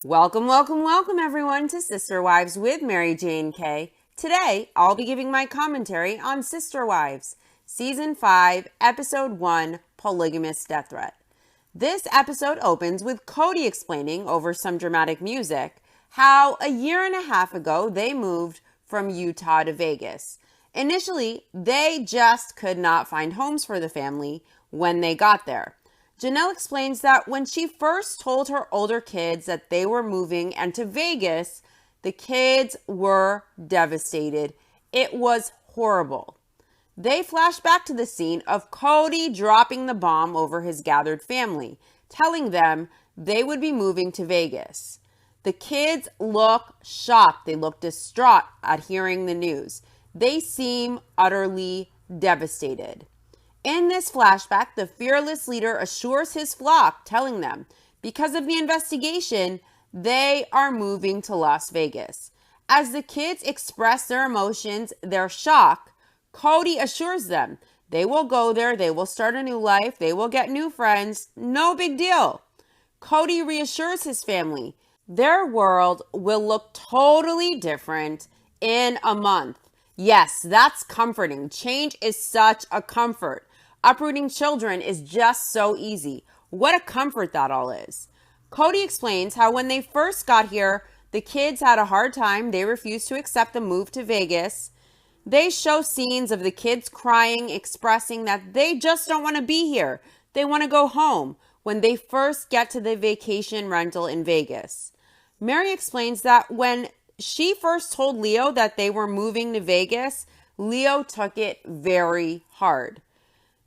Welcome everyone to Sister Wives with Mary Jane Kay. Today, I'll be giving my commentary on Sister Wives, Season 5, Episode 1, Polygamist Death Threat. This episode opens with Cody explaining, over some dramatic music, how a year and a half ago they moved from Utah to Vegas. Initially, they just could not find homes for the family when they got there. Janelle explains that when she first told her older kids that they were moving and to Vegas, the kids were devastated. It was horrible. They flash back to the scene of Cody dropping the bomb over his gathered family, telling them they would be moving to Vegas. The kids look shocked. They look distraught at hearing the news. They seem utterly devastated. In this flashback, the fearless leader assures his flock, telling them, because of the investigation, they are moving to Las Vegas. As the kids express their emotions, their shock, Cody assures them they will go there, they will start a new life, they will get new friends, no big deal. Cody reassures his family their world will look totally different in a month. Yes, that's comforting. Change is such a comfort. Uprooting children is just so easy. What a comfort that all is. Cody explains how when they first got here, the kids had a hard time. They refused to accept the move to Vegas. They show scenes of the kids crying, expressing that they just don't want to be here. They want to go home when they first get to the vacation rental in Vegas. Mary explains that when she first told Leo that they were moving to Vegas, Leo took it very hard.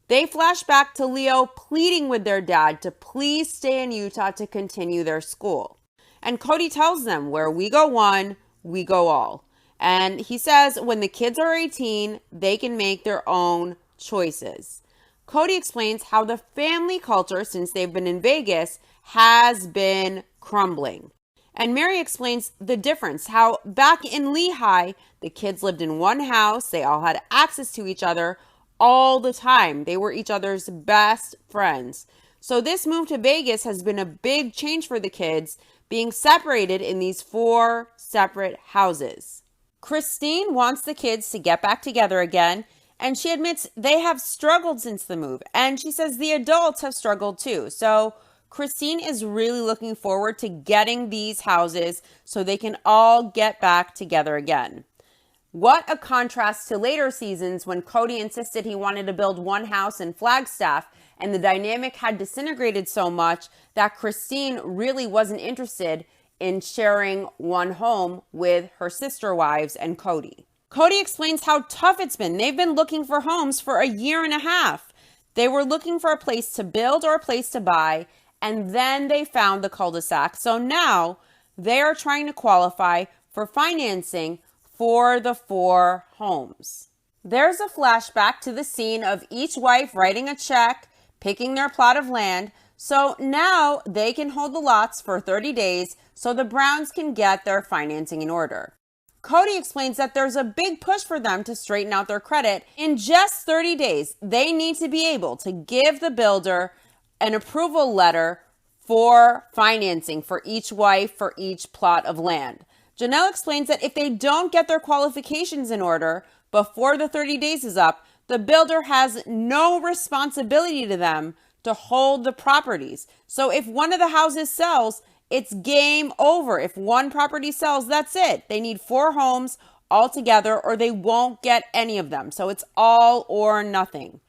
They flash back to Leo pleading with their dad to please stay in Utah to continue their school. And Cody tells them, where we go one, we go all. And he says when the kids are 18, they can make their own choices. Cody explains how the family culture, since they've been in Vegas, has been crumbling. And Mary explains the difference, how back in Lehigh, the kids lived in one house, they all had access to each other all the time. They were each other's best friends. So this move to Vegas has been a big change for the kids, being separated in these 4 separate houses. Christine wants the kids to get back together again, and she admits they have struggled since the move, and she says the adults have struggled too. So Christine is really looking forward to getting these houses so they can all get back together again. What a contrast to later seasons when Cody insisted he wanted to build one house in Flagstaff and the dynamic had disintegrated so much that Christine really wasn't interested in sharing one home with her sister wives and Cody. Cody explains how tough it's been. They've been looking for homes for a year and a half. They were looking for a place to build or a place to buy, and then they found the cul-de-sac. So now they are trying to qualify for financing for the 4 homes. There's a flashback to the scene of each wife writing a check, picking their plot of land, so now they can hold the lots for 30 days so the Browns can get their financing in order. Cody explains that there's a big push for them to straighten out their credit. In just 30 days, they need to be able to give the builder an approval letter for financing for each wife for each plot of land. Janelle explains that if they don't get their qualifications in order before the 30 days is up, the builder has no responsibility to them to hold the properties. So if one of the houses sells, it's game over. If one property sells, that's it. They need 4 homes altogether or they won't get any of them. So it's all or nothing.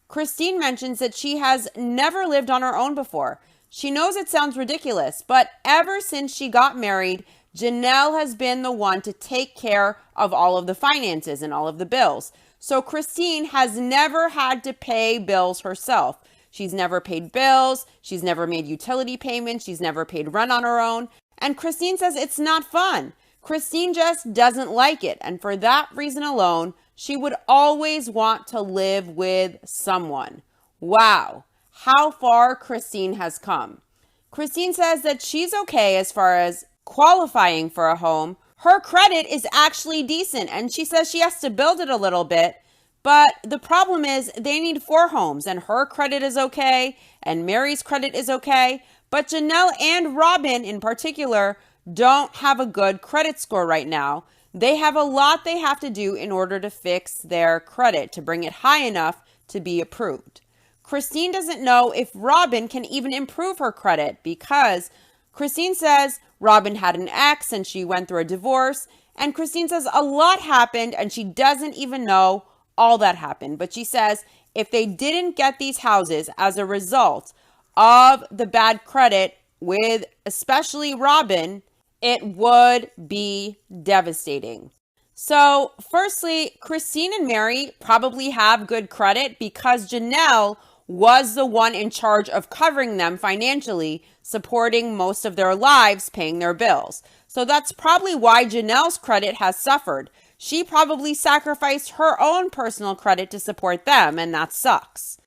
Christine mentions that she has never lived on her own before. She knows it sounds ridiculous, but ever since she got married, Janelle has been the one to take care of all of the finances and all of the bills. So Christine has never had to pay bills herself. She's never paid bills. She's never made utility payments. She's never paid rent on her own. And Christine says it's not fun. Christine just doesn't like it. And for that reason alone, she would always want to live with someone. Wow, how far Christine has come. Christine says that she's okay as far as qualifying for a home. Her credit is actually decent, and she says she has to build it a little bit, but the problem is they need 4 homes, and her credit is okay, and Mary's credit is okay, But Janelle and Robin in particular don't have a good credit score right now. They have a lot they have to do in order to fix their credit, to bring it high enough to be approved. Christine doesn't know if Robin can even improve her credit because Christine says Robin had an ex and she went through a divorce. And Christine says a lot happened and she doesn't even know all that happened. But she says if they didn't get these houses as a result of the bad credit with especially Robin, it would be devastating. So firstly, Christine and Mary probably have good credit because Janelle was the one in charge of covering them financially, supporting most of their lives, paying their bills. So that's probably why Janelle's credit has suffered. She probably sacrificed her own personal credit to support them, and that sucks.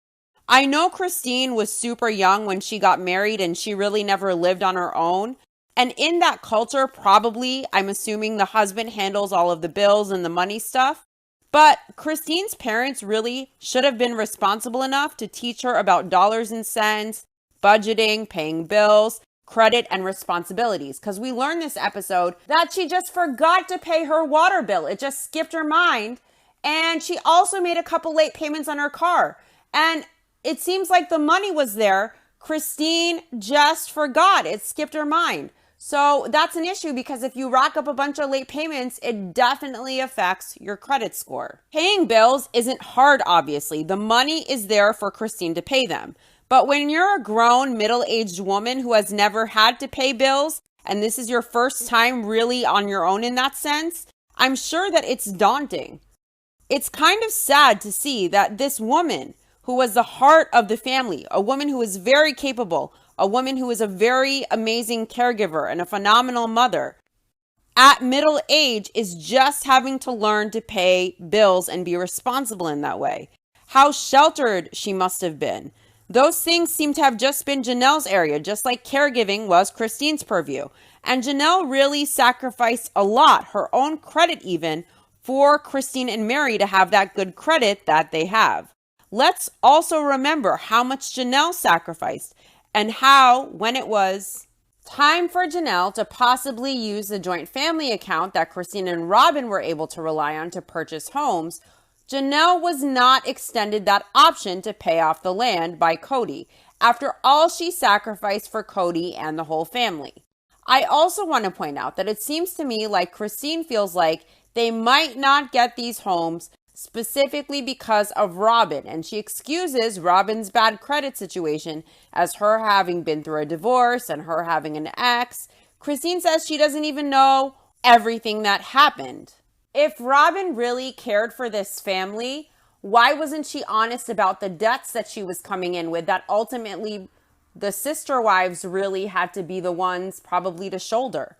I know Christine was super young when she got married and she really never lived on her own. And in that culture, probably, I'm assuming the husband handles all of the bills and the money stuff. But Christine's parents really should have been responsible enough to teach her about dollars and cents, budgeting, paying bills, credit, and responsibilities. Because we learned this episode that she just forgot to pay her water bill. It just skipped her mind. And she also made a couple late payments on her car. And it seems like the money was there. Christine just forgot. It skipped her mind. So that's an issue because if you rack up a bunch of late payments, it definitely affects your credit score. Paying bills isn't hard, obviously. The money is there for Christine to pay them. But when you're a grown, middle-aged woman who has never had to pay bills, and this is your first time really on your own in that sense, I'm sure that it's daunting. It's kind of sad to see that this woman who was the heart of the family, a woman who is very capable, a woman who is a very amazing caregiver and a phenomenal mother, at middle age is just having to learn to pay bills and be responsible in that way. How sheltered she must have been. Those things seem to have just been Janelle's area, just like caregiving was Christine's purview. And Janelle really sacrificed a lot, her own credit even, for Christine and Mary to have that good credit that they have. Let's also remember how much Janelle sacrificed and how, when it was time for Janelle to possibly use the joint family account that Christine and Robin were able to rely on to purchase homes, Janelle was not extended that option to pay off the land by Cody, after all she sacrificed for Cody and the whole family. I also want to point out that it seems to me like Christine feels like they might not get these homes specifically because of Robin, and she excuses Robin's bad credit situation as her having been through a divorce and her having an ex. Christine says she doesn't even know everything that happened. If Robin really cared for this family, why wasn't she honest about the debts that she was coming in with that ultimately the sister wives really had to be the ones probably to shoulder?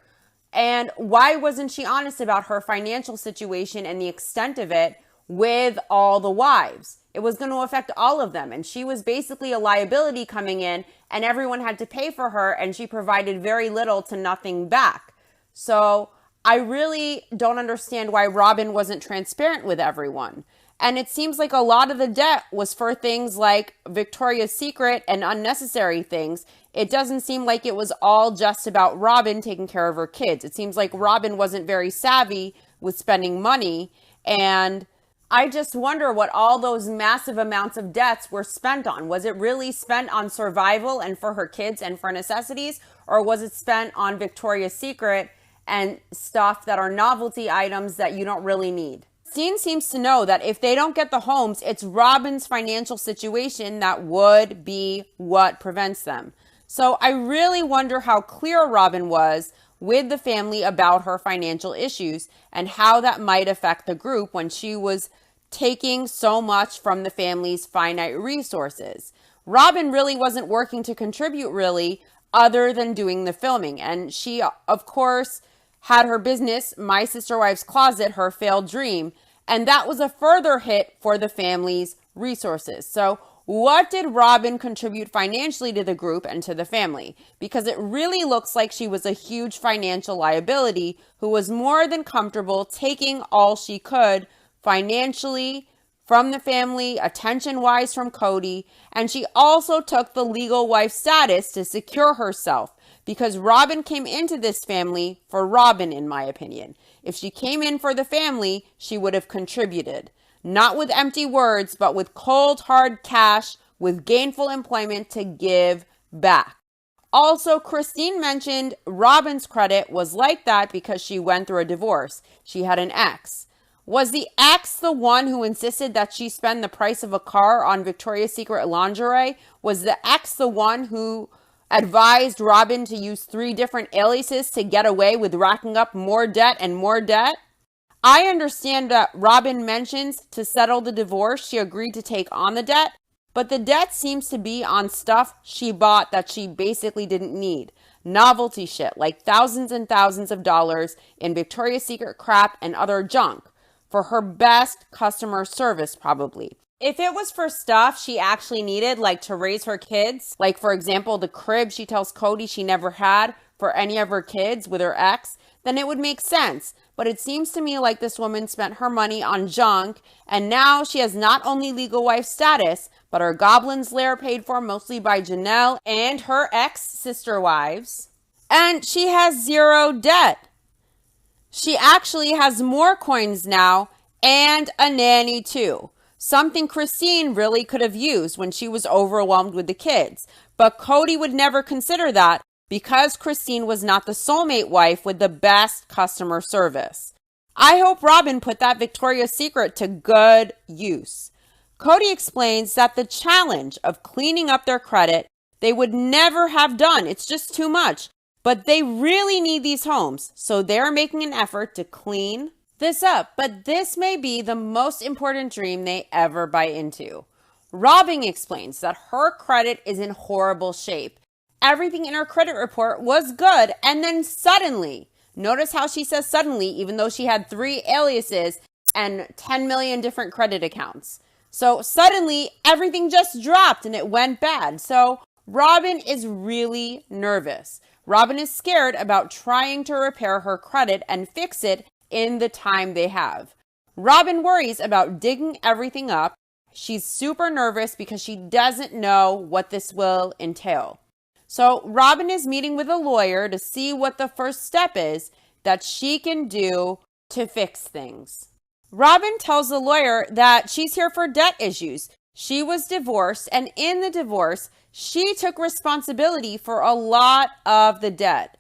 And why wasn't she honest about her financial situation and the extent of it with all the wives? It was going to affect all of them. And she was basically a liability coming in and everyone had to pay for her and she provided very little to nothing back. So I really don't understand why Robin wasn't transparent with everyone. And it seems like a lot of the debt was for things like Victoria's Secret and unnecessary things. It doesn't seem like it was all just about Robin taking care of her kids. It seems like Robin wasn't very savvy with spending money. And I just wonder what all those massive amounts of debts were spent on. Was it really spent on survival and for her kids and for necessities? Or was it spent on Victoria's Secret and stuff that are novelty items that you don't really need? Christine seems to know that if they don't get the homes, it's Robin's financial situation that would be what prevents them. So I really wonder how clear Robin was with the family about her financial issues and how that might affect the group when she was taking so much from the family's finite resources. Robin really wasn't working to contribute really other than doing the filming. And she, of course, had her business, My Sister Wife's Closet, her failed dream. And that was a further hit for the family's resources. So what did Robin contribute financially to the group and to the family? Because it really looks like she was a huge financial liability who was more than comfortable taking all she could financially from the family, attention-wise from Cody, and she also took the legal wife status to secure herself because Robin came into this family for Robin, in my opinion. If she came in for the family, she would have contributed. Not with empty words, but with cold, hard cash, with gainful employment to give back. Also, Christine mentioned Robin's credit was like that because she went through a divorce. She had an ex. Was the ex the one who insisted that she spend the price of a car on Victoria's Secret lingerie? Was the ex the one who advised Robin to use 3 different aliases to get away with racking up more debt and more debt? I understand that Robin mentions to settle the divorce, she agreed to take on the debt, but the debt seems to be on stuff she bought that she basically didn't need. Novelty shit, like thousands and thousands of dollars in Victoria's Secret crap and other junk for her best customer service, probably. If it was for stuff she actually needed, like to raise her kids, like for example, the crib she tells Cody she never had for any of her kids with her ex, then it would make sense. But it seems to me like this woman spent her money on junk, and now she has not only legal wife status, but her Goblin's Lair paid for mostly by Janelle and her ex-sister wives. And she has 0 debt. She actually has more coins now and a nanny too. Something Christine really could have used when she was overwhelmed with the kids. But Cody would never consider that because Christine was not the soulmate wife with the best customer service. I hope Robin put that Victoria's Secret to good use. Cody explains that the challenge of cleaning up their credit, they would never have done. It's just too much. But they really need these homes, so they're making an effort to clean this up. But this may be the most important dream they ever buy into. Robin explains that her credit is in horrible shape. Everything in her credit report was good, and then suddenly, notice how she says suddenly, even though she had 3 aliases and 10 million different credit accounts. So suddenly, everything just dropped and it went bad. So Robin is really nervous. Robin is scared about trying to repair her credit and fix it in the time they have. Robin worries about digging everything up. She's super nervous because she doesn't know what this will entail. So Robin is meeting with a lawyer to see what the first step is that she can do to fix things. Robin tells the lawyer that she's here for debt issues. She was divorced, and in the divorce, she took responsibility for a lot of the debt.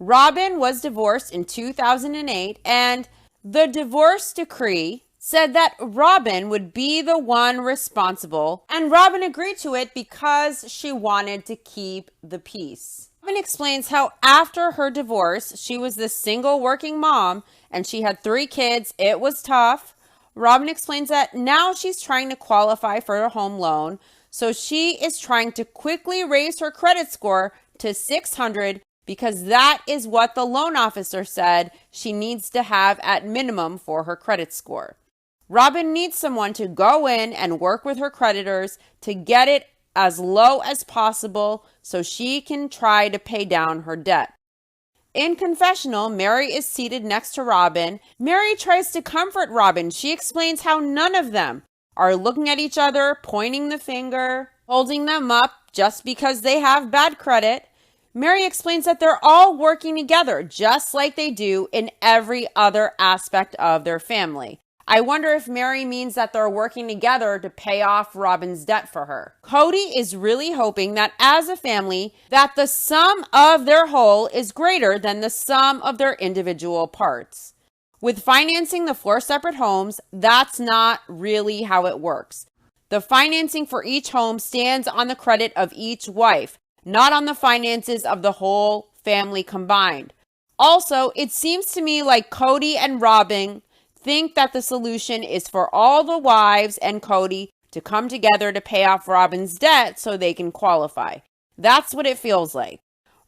Robin was divorced in 2008, and the divorce decree said that Robin would be the one responsible, and Robin agreed to it because she wanted to keep the peace. Robin explains how after her divorce, she was the single working mom, and she had 3 kids. It was tough. Robin explains that now she's trying to qualify for a home loan, so she is trying to quickly raise her credit score to 600 because that is what the loan officer said she needs to have at minimum for her credit score. Robin needs someone to go in and work with her creditors to get it as low as possible so she can try to pay down her debt. In confessional, Mary is seated next to Robin. Mary tries to comfort Robin. She explains how none of them are looking at each other, pointing the finger, holding them up just because they have bad credit. Mary explains that they're all working together just like they do in every other aspect of their family. I wonder if Mary means that they're working together to pay off Robin's debt for her. Cody is really hoping that as a family, that the sum of their whole is greater than the sum of their individual parts. With financing the 4 separate homes, that's not really how it works. The financing for each home stands on the credit of each wife, not on the finances of the whole family combined. Also, it seems to me like Cody and Robin think that the solution is for all the wives and Cody to come together to pay off Robin's debt so they can qualify. That's what it feels like.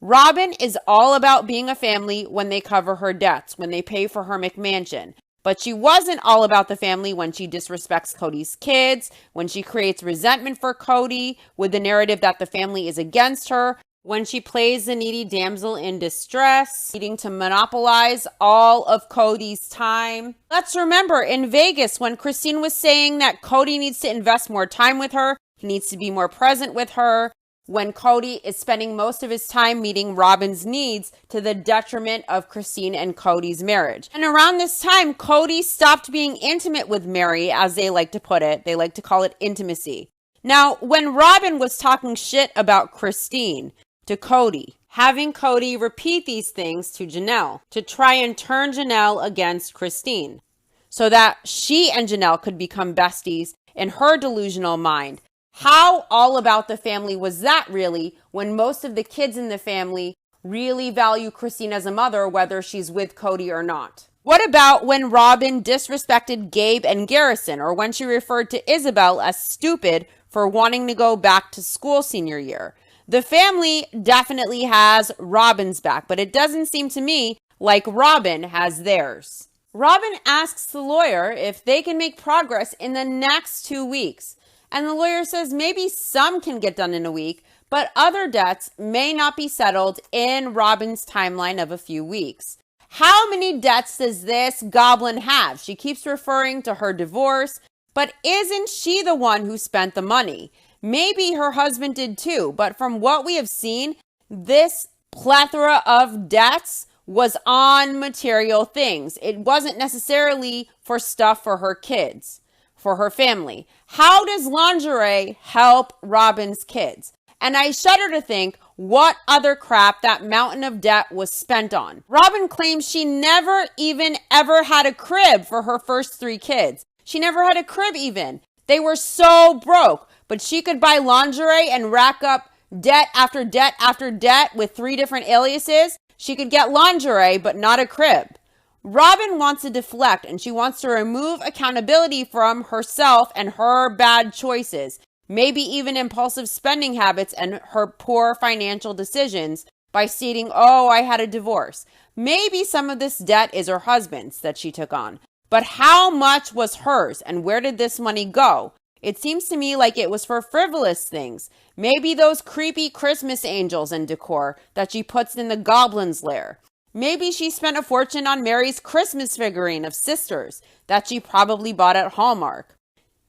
Robin is all about being a family when they cover her debts, when they pay for her McMansion. But she wasn't all about the family when she disrespects Cody's kids, when she creates resentment for Cody with the narrative that the family is against her, when she plays the needy damsel in distress, needing to monopolize all of Cody's time. Let's remember in Vegas when Christine was saying that Cody needs to invest more time with her, he needs to be more present with her, when Cody is spending most of his time meeting Robin's needs to the detriment of Christine and Cody's marriage. And around this time, Cody stopped being intimate with Mary, as they like to put it. They like to call it intimacy. Now, when Robin was talking shit about Christine to Cody, having Cody repeat these things to Janelle to try and turn Janelle against Christine so that she and Janelle could become besties in her delusional mind. How all about the family was that really, when most of the kids in the family really value Christine as a mother, whether she's with Cody or not? What about when Robin disrespected Gabe and Garrison, or when she referred to Isabel as stupid for wanting to go back to school senior year? The family definitely has Robin's back, but it doesn't seem to me like Robin has theirs. Robin asks the lawyer if they can make progress in the next 2 weeks. And the lawyer says maybe some can get done in a week, but other debts may not be settled in Robin's timeline of a few weeks. How many debts does this goblin have? She keeps referring to her divorce, but isn't she the one who spent the money? Maybe her husband did too, but from what we have seen, this plethora of debts was on material things. It wasn't necessarily for stuff for her kids, for her family. How does lingerie help Robin's kids? And I shudder to think what other crap that mountain of debt was spent on. Robin claims she never even ever had a crib for her first 3 kids. She never had a crib even. They were so broke, but she could buy lingerie and rack up debt after debt after debt with 3 different aliases. She could get lingerie, but not a crib. Robin wants to deflect, and she wants to remove accountability from herself and her bad choices, maybe even impulsive spending habits and her poor financial decisions by stating, oh, I had a divorce. Maybe some of this debt is her husband's that she took on. But how much was hers, and where did this money go? It seems to me like it was for frivolous things. Maybe those creepy Christmas angels and decor that she puts in the goblin's lair. Maybe she spent a fortune on Mary's Christmas figurine of sisters that she probably bought at Hallmark.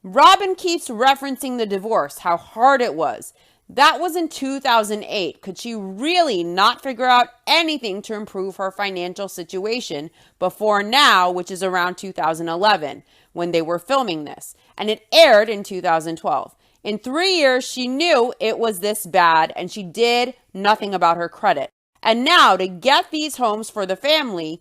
Robin keeps referencing the divorce, how hard it was. That was in 2008. Could she really not figure out anything to improve her financial situation before now, which is around 2011, when they were filming this? And it aired in 2012. In 3 years, she knew it was this bad, and she did nothing about her credit. And now, to get these homes for the family,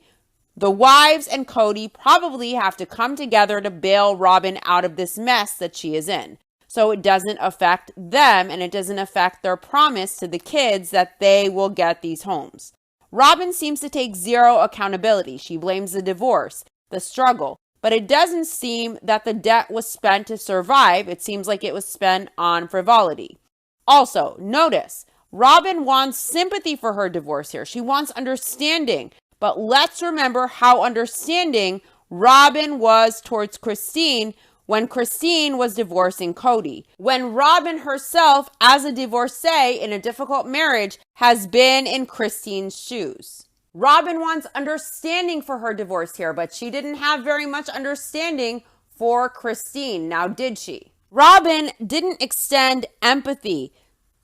the wives and Cody probably have to come together to bail Robin out of this mess that she is in. So it doesn't affect them, and it doesn't affect their promise to the kids that they will get these homes. Robin seems to take zero accountability. She blames the divorce, the struggle, but it doesn't seem that the debt was spent to survive. It seems like it was spent on frivolity. Also, notice, Robin wants sympathy for her divorce here. She wants understanding. But let's remember how understanding Robin was towards Christine when Christine was divorcing Cody. When Robin herself, as a divorcee in a difficult marriage, has been in Christine's shoes. Robin wants understanding for her divorce here, but she didn't have very much understanding for Christine. Now, did she? Robin didn't extend empathy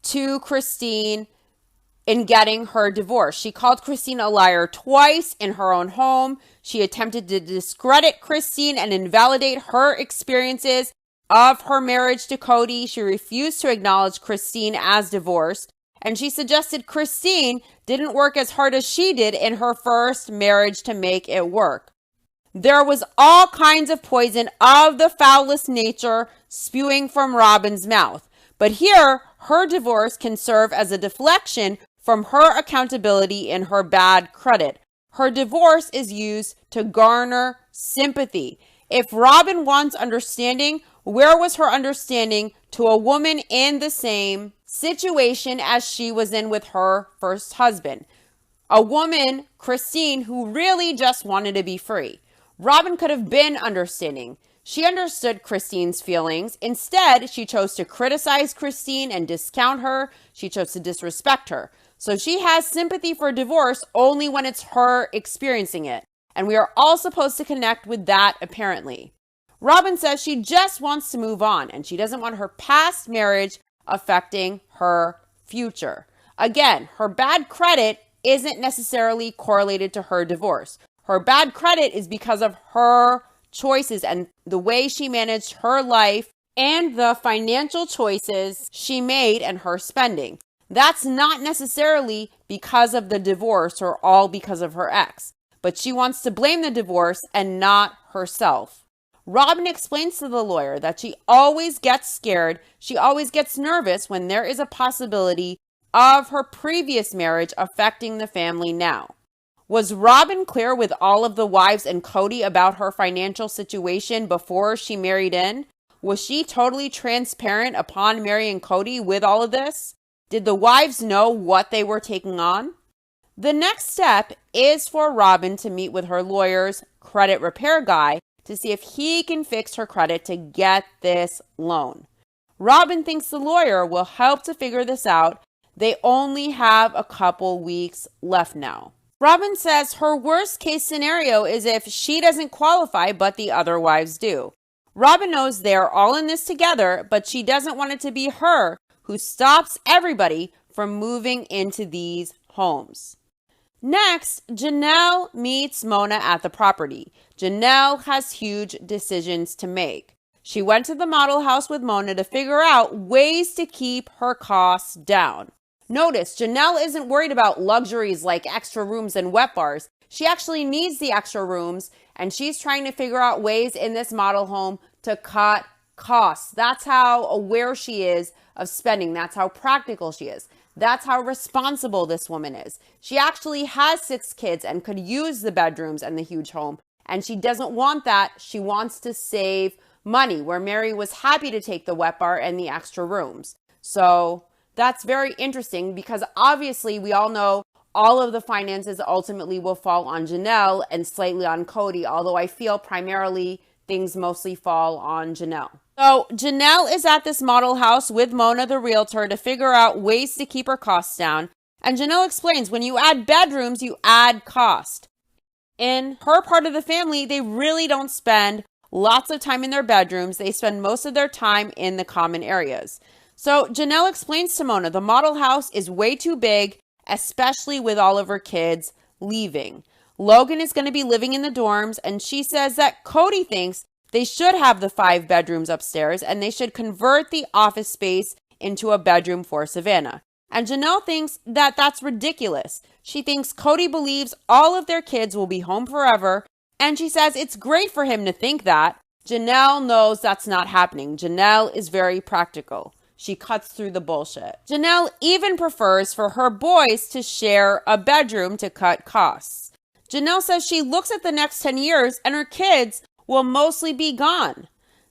to Christine in getting her divorce. She called Christine a liar twice in her own home. She attempted to discredit Christine and invalidate her experiences of her marriage to Cody. She refused to acknowledge Christine as divorced, and she suggested Christine didn't work as hard as she did in her first marriage to make it work. There was all kinds of poison of the foulest nature spewing from Robin's mouth. But here, her divorce can serve as a deflection from her accountability in her bad credit. Her divorce is used to garner sympathy. If Robin wants understanding, where was her understanding to a woman in the same situation as she was in with her first husband? A woman, Christine, who really just wanted to be free. Robin could have been understanding. She understood Christine's feelings. Instead, she chose to criticize Christine and discount her. She chose to disrespect her. So she has sympathy for divorce only when it's her experiencing it. And we are all supposed to connect with that, apparently. Robin says she just wants to move on and she doesn't want her past marriage affecting her future. Again, her bad credit isn't necessarily correlated to her divorce. Her bad credit is because of her choices and the way she managed her life and the financial choices she made and her spending. That's not necessarily because of the divorce or all because of her ex, but she wants to blame the divorce and not herself. Robin explains to the lawyer that she always gets scared, she always gets nervous when there is a possibility of her previous marriage affecting the family now. Was Robin clear with all of the wives and Cody about her financial situation before she married in? Was she totally transparent upon marrying Cody with all of this? Did the wives know what they were taking on? The next step is for Robin to meet with her lawyer's credit repair guy to see if he can fix her credit to get this loan. Robin thinks the lawyer will help to figure this out. They only have a couple weeks left now. Robin says her worst case scenario is if she doesn't qualify, but the other wives do. Robin knows they're all in this together, but she doesn't want it to be her who stops everybody from moving into these homes. Next, Janelle meets Mona at the property. Janelle has huge decisions to make. She went to the model house with Mona to figure out ways to keep her costs down. Notice, Janelle isn't worried about luxuries like extra rooms and wet bars. She actually needs the extra rooms, and she's trying to figure out ways in this model home to cut costs. That's how aware she is of spending. That's how practical she is. That's how responsible this woman is. She actually has 6 kids and could use the bedrooms and the huge home, and she doesn't want that. She wants to save money, where Mary was happy to take the wet bar and the extra rooms. So that's very interesting because obviously we all know all of the finances ultimately will fall on Janelle and slightly on Cody, although I feel primarily things mostly fall on Janelle. So Janelle is at this model house with Mona, the realtor, to figure out ways to keep her costs down. And Janelle explains when you add bedrooms, you add cost. In her part of the family, they really don't spend lots of time in their bedrooms. They spend most of their time in the common areas. So Janelle explains to Mona the model house is way too big, especially with all of her kids leaving. Logan is going to be living in the dorms, and she says that Cody thinks they should have the 5 bedrooms upstairs and they should convert the office space into a bedroom for Savannah. And Janelle thinks that that's ridiculous. She thinks Cody believes all of their kids will be home forever, and she says it's great for him to think that. Janelle knows that's not happening. Janelle is very practical. She cuts through the bullshit. Janelle even prefers for her boys to share a bedroom to cut costs. Janelle says she looks at the next 10 years and her kids will mostly be gone.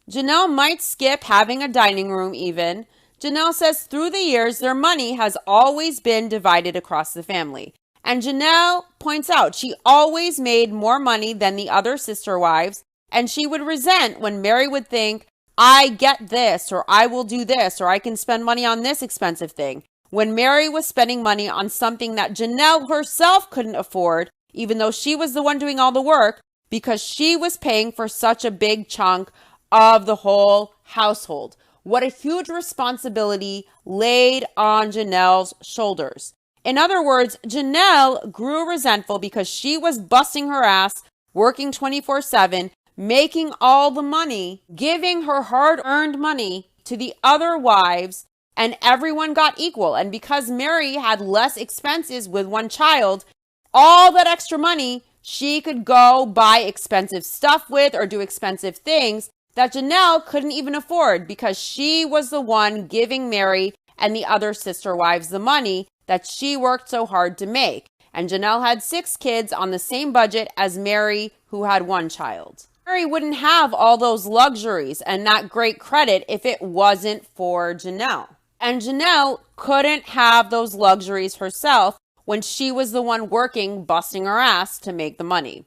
Janelle might skip having a dining room even. Janelle says through the years, their money has always been divided across the family. And Janelle points out she always made more money than the other sister wives, and she would resent when Mary would think, I get this, or I will do this, or I can spend money on this expensive thing, when Mary was spending money on something that Janelle herself couldn't afford, even though she was the one doing all the work, because she was paying for such a big chunk of the whole household. What a huge responsibility laid on Janelle's shoulders. In other words, Janelle grew resentful because she was busting her ass, working 24/7, making all the money, giving her hard-earned money to the other wives, and everyone got equal. And because Mary had less expenses with one child, all that extra money she could go buy expensive stuff with or do expensive things that Janelle couldn't even afford because she was the one giving Mary and the other sister wives the money that she worked so hard to make. And Janelle had 6 kids on the same budget as Mary, who had 1 child. Mary wouldn't have all those luxuries and that great credit if it wasn't for Janelle. And Janelle couldn't have those luxuries herself when she was the one working, busting her ass to make the money.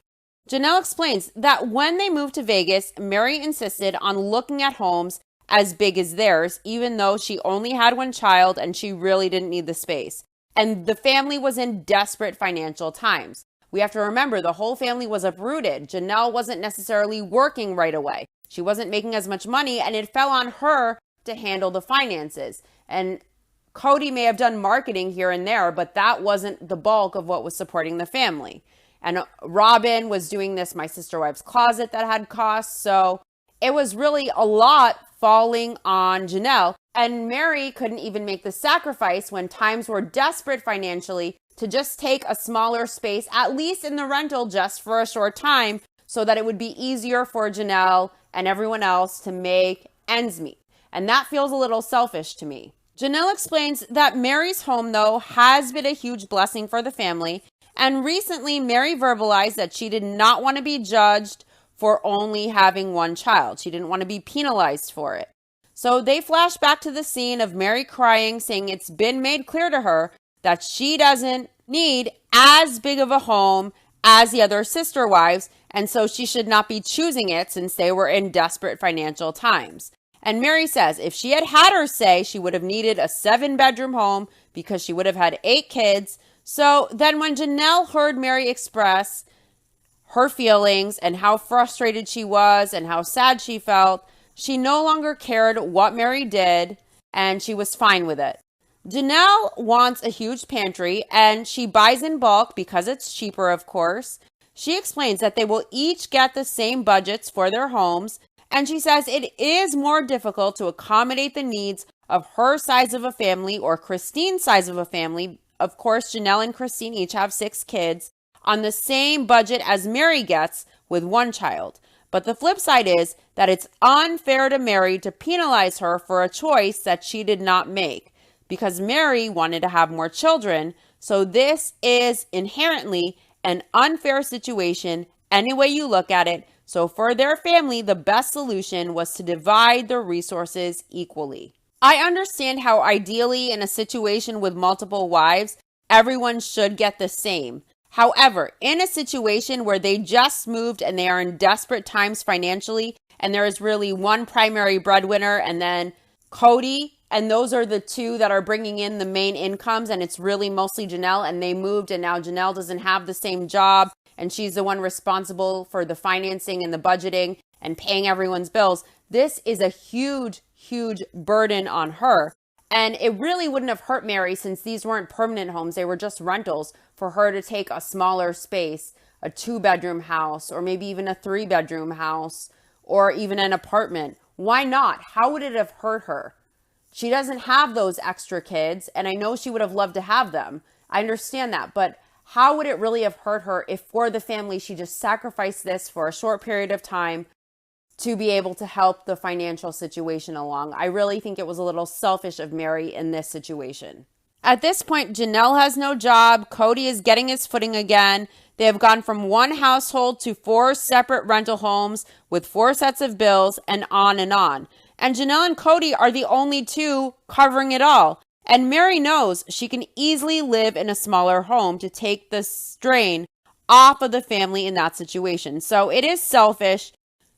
Janelle explains that when they moved to Vegas, Mary insisted on looking at homes as big as theirs, even though she only had one child and she really didn't need the space. And the family was in desperate financial times. We have to remember the whole family was uprooted. Janelle wasn't necessarily working right away. She wasn't making as much money, and it fell on her to handle the finances. And Cody may have done marketing here and there, but that wasn't the bulk of what was supporting the family. And Robin was doing this My Sister Wives Closet that had costs. So it was really a lot falling on Janelle. And Mary couldn't even make the sacrifice when times were desperate financially to just take a smaller space, at least in the rental, just for a short time, so that it would be easier for Janelle and everyone else to make ends meet. And that feels a little selfish to me. Janelle explains that Mary's home, though, has been a huge blessing for the family. And recently, Mary verbalized that she did not want to be judged for only having one child. She didn't want to be penalized for it. So they flash back to the scene of Mary crying, saying it's been made clear to her that she doesn't need as big of a home as the other sister wives, and so she should not be choosing it since they were in desperate financial times. And Mary says if she had had her say, she would have needed a 7-bedroom home because she would have had 8 kids. So then when Janelle heard Mary express her feelings and how frustrated she was and how sad she felt, she no longer cared what Mary did, and she was fine with it. Janelle wants a huge pantry, and she buys in bulk because it's cheaper, of course. She explains that they will each get the same budgets for their homes, and she says it is more difficult to accommodate the needs of her size of a family or Christine's size of a family. Of course, Janelle and Christine each have 6 kids on the same budget as Mary gets with one child. But the flip side is that it's unfair to Mary to penalize her for a choice that she did not make, because Mary wanted to have more children. So this is inherently an unfair situation any way you look at it. So for their family, the best solution was to divide the resources equally. I understand how ideally in a situation with multiple wives, everyone should get the same. However, in a situation where they just moved and they are in desperate times financially, and there is really one primary breadwinner and then Cody, and those are the two that are bringing in the main incomes, and it's really mostly Janelle, and they moved and now Janelle doesn't have the same job and she's the one responsible for the financing and the budgeting and paying everyone's bills. This is a huge, huge burden on her. And it really wouldn't have hurt Mary since these weren't permanent homes. They were just rentals for her to take a smaller space, a 2-bedroom house, or maybe even a 3-bedroom house, or even an apartment. Why not? How would it have hurt her? She doesn't have those extra kids, and I know she would have loved to have them. I understand that, but how would it really have hurt her if for the family she just sacrificed this for a short period of time to be able to help the financial situation along? I really think it was a little selfish of Mary in this situation. At this point, Janelle has no job. Cody is getting his footing again. They have gone from one household to 4 separate rental homes with 4 sets of bills and on and on. And Janelle and Cody are the only two covering it all. And Mary knows she can easily live in a smaller home to take the strain off of the family in that situation. So it is selfish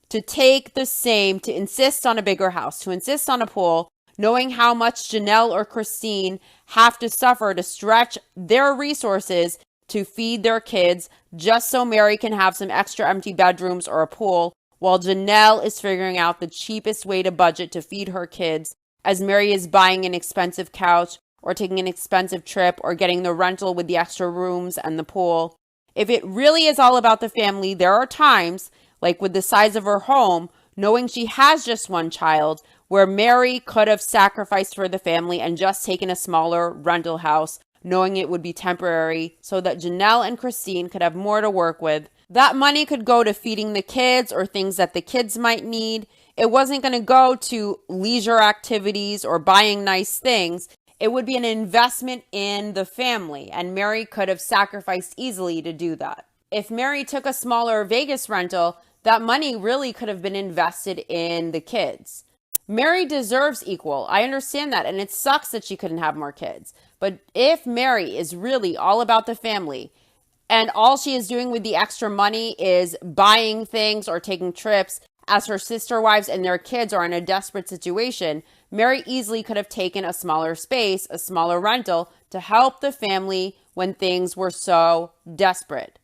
to take the same, to insist on a bigger house, to insist on a pool, knowing how much Janelle or Christine have to suffer to stretch their resources to feed their kids just so Mary can have some extra empty bedrooms or a pool, while Janelle is figuring out the cheapest way to budget to feed her kids as Mary is buying an expensive couch or taking an expensive trip or getting the rental with the extra rooms and the pool. If it really is all about the family, there are times, like with the size of her home, knowing she has just one child, where Mary could have sacrificed for the family and just taken a smaller rental house, knowing it would be temporary, so that Janelle and Christine could have more to work with. That money could go to feeding the kids or things that the kids might need. It wasn't going to go to leisure activities or buying nice things. It would be an investment in the family, and Mary could have sacrificed easily to do that. If Mary took a smaller Vegas rental, that money really could have been invested in the kids. Mary deserves equal. I understand that, and it sucks that she couldn't have more kids. But if Mary is really all about the family, and all she is doing with the extra money is buying things or taking trips, as her sister wives and their kids are in a desperate situation, Mary easily could have taken a smaller space, a smaller rental, to help the family when things were so desperate.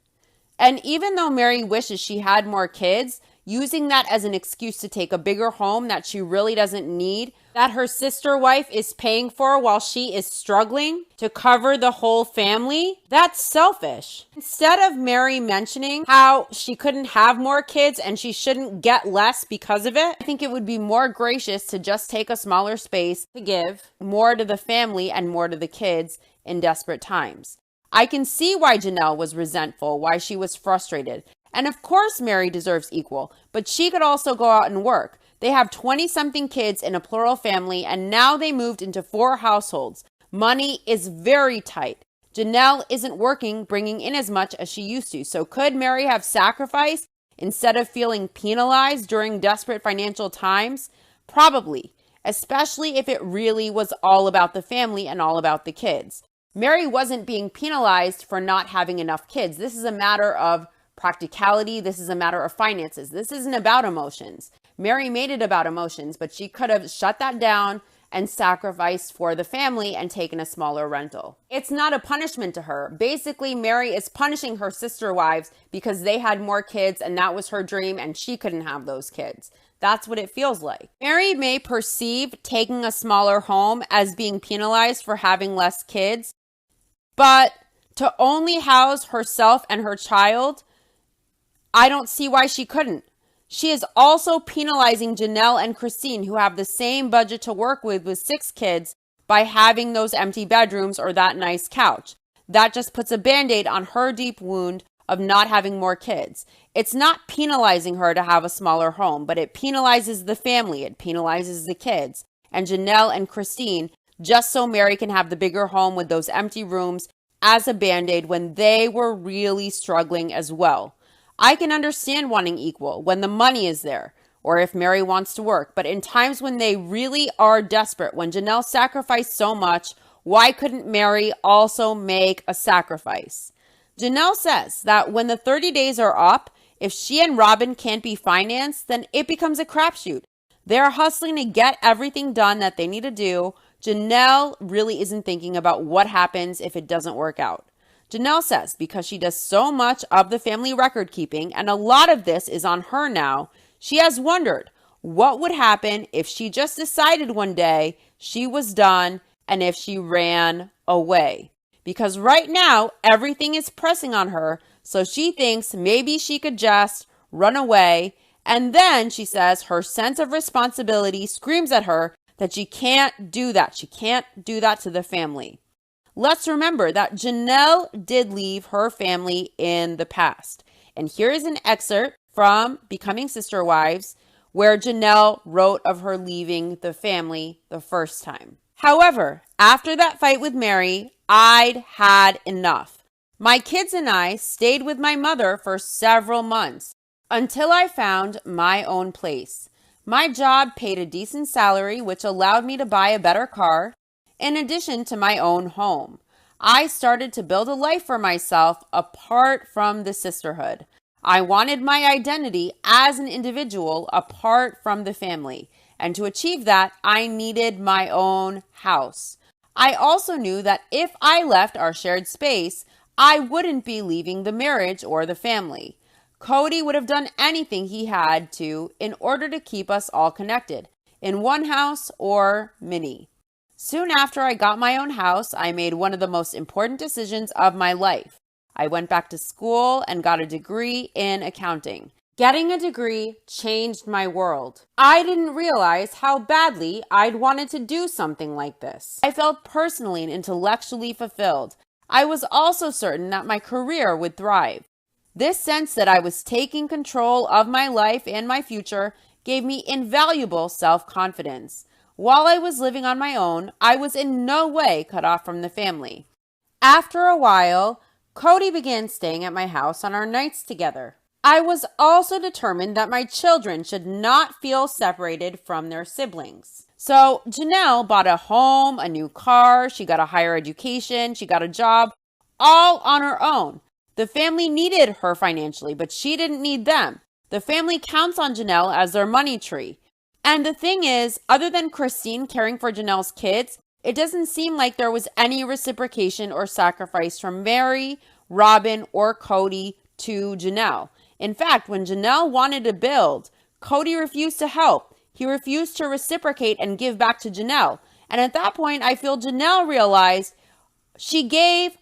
And even though Mary wishes she had more kids, using that as an excuse to take a bigger home that she really doesn't need, that her sister wife is paying for while she is struggling to cover the whole family, that's selfish. Instead of Mary mentioning how she couldn't have more kids and she shouldn't get less because of it, I think it would be more gracious to just take a smaller space to give more to the family and more to the kids in desperate times. I can see why Janelle was resentful, why she was frustrated. And of course, Mary deserves equal, but she could also go out and work. They have 20-something kids in a plural family, and now they moved into 4 households. Money is very tight. Janelle isn't working, bringing in as much as she used to. So could Mary have sacrificed instead of feeling penalized during desperate financial times? Probably, especially if it really was all about the family and all about the kids. Mary wasn't being penalized for not having enough kids. This is a matter of practicality. This is a matter of finances. This isn't about emotions. Mary made it about emotions, but she could have shut that down and sacrificed for the family and taken a smaller rental. It's not a punishment to her. Basically, Mary is punishing her sister wives because they had more kids and that was her dream and she couldn't have those kids. That's what it feels like. Mary may perceive taking a smaller home as being penalized for having less kids, but to only house herself and her child, I don't see why she couldn't. She is also penalizing Janelle and Christine, who have the same budget to work with 6 kids, by having those empty bedrooms or that nice couch. That just puts a Band-Aid on her deep wound of not having more kids. It's not penalizing her to have a smaller home, but it penalizes the family. It penalizes the kids and Janelle and Christine, just so Mary can have the bigger home with those empty rooms as a Band-Aid when they were really struggling as well. I can understand wanting equal when the money is there, or if Mary wants to work, but in times when they really are desperate, when Janelle sacrificed so much, why couldn't Mary also make a sacrifice? Janelle says that when the 30 days are up, if she and Robin can't be financed, then it becomes a crapshoot. They're hustling to get everything done that they need to do. Janelle really isn't thinking about what happens if it doesn't work out. Janelle says because she does so much of the family record keeping, and a lot of this is on her now, she has wondered what would happen if she just decided one day she was done and if she ran away. Because right now, everything is pressing on her, so she thinks maybe she could just run away. And then she says her sense of responsibility screams at her that she can't do that. She can't do that to the family. Let's remember that Janelle did leave her family in the past. And here is an excerpt from Becoming Sister Wives where Janelle wrote of her leaving the family the first time. However, after that fight with Mary, I'd had enough. My kids and I stayed with my mother for several months until I found my own place. My job paid a decent salary, which allowed me to buy a better car, in addition to my own home. I started to build a life for myself apart from the sisterhood. I wanted my identity as an individual apart from the family. And to achieve that, I needed my own house. I also knew that if I left our shared space, I wouldn't be leaving the marriage or the family. Cody would have done anything he had to in order to keep us all connected, in one house or many. Soon after I got my own house, I made one of the most important decisions of my life. I went back to school and got a degree in accounting. Getting a degree changed my world. I didn't realize how badly I'd wanted to do something like this. I felt personally and intellectually fulfilled. I was also certain that my career would thrive. This sense that I was taking control of my life and my future gave me invaluable self-confidence. While I was living on my own, I was in no way cut off from the family. After a while, Cody began staying at my house on our nights together. I was also determined that my children should not feel separated from their siblings. So Janelle bought a home, a new car, she got a higher education, she got a job, all on her own. The family needed her financially, but she didn't need them. The family counts on Janelle as their money tree. And the thing is, other than Christine caring for Janelle's kids, it doesn't seem like there was any reciprocation or sacrifice from Mary, Robin, or Cody to Janelle. In fact, when Janelle wanted to build, Cody refused to help. He refused to reciprocate and give back to Janelle. And at that point, I feel Janelle realized she gave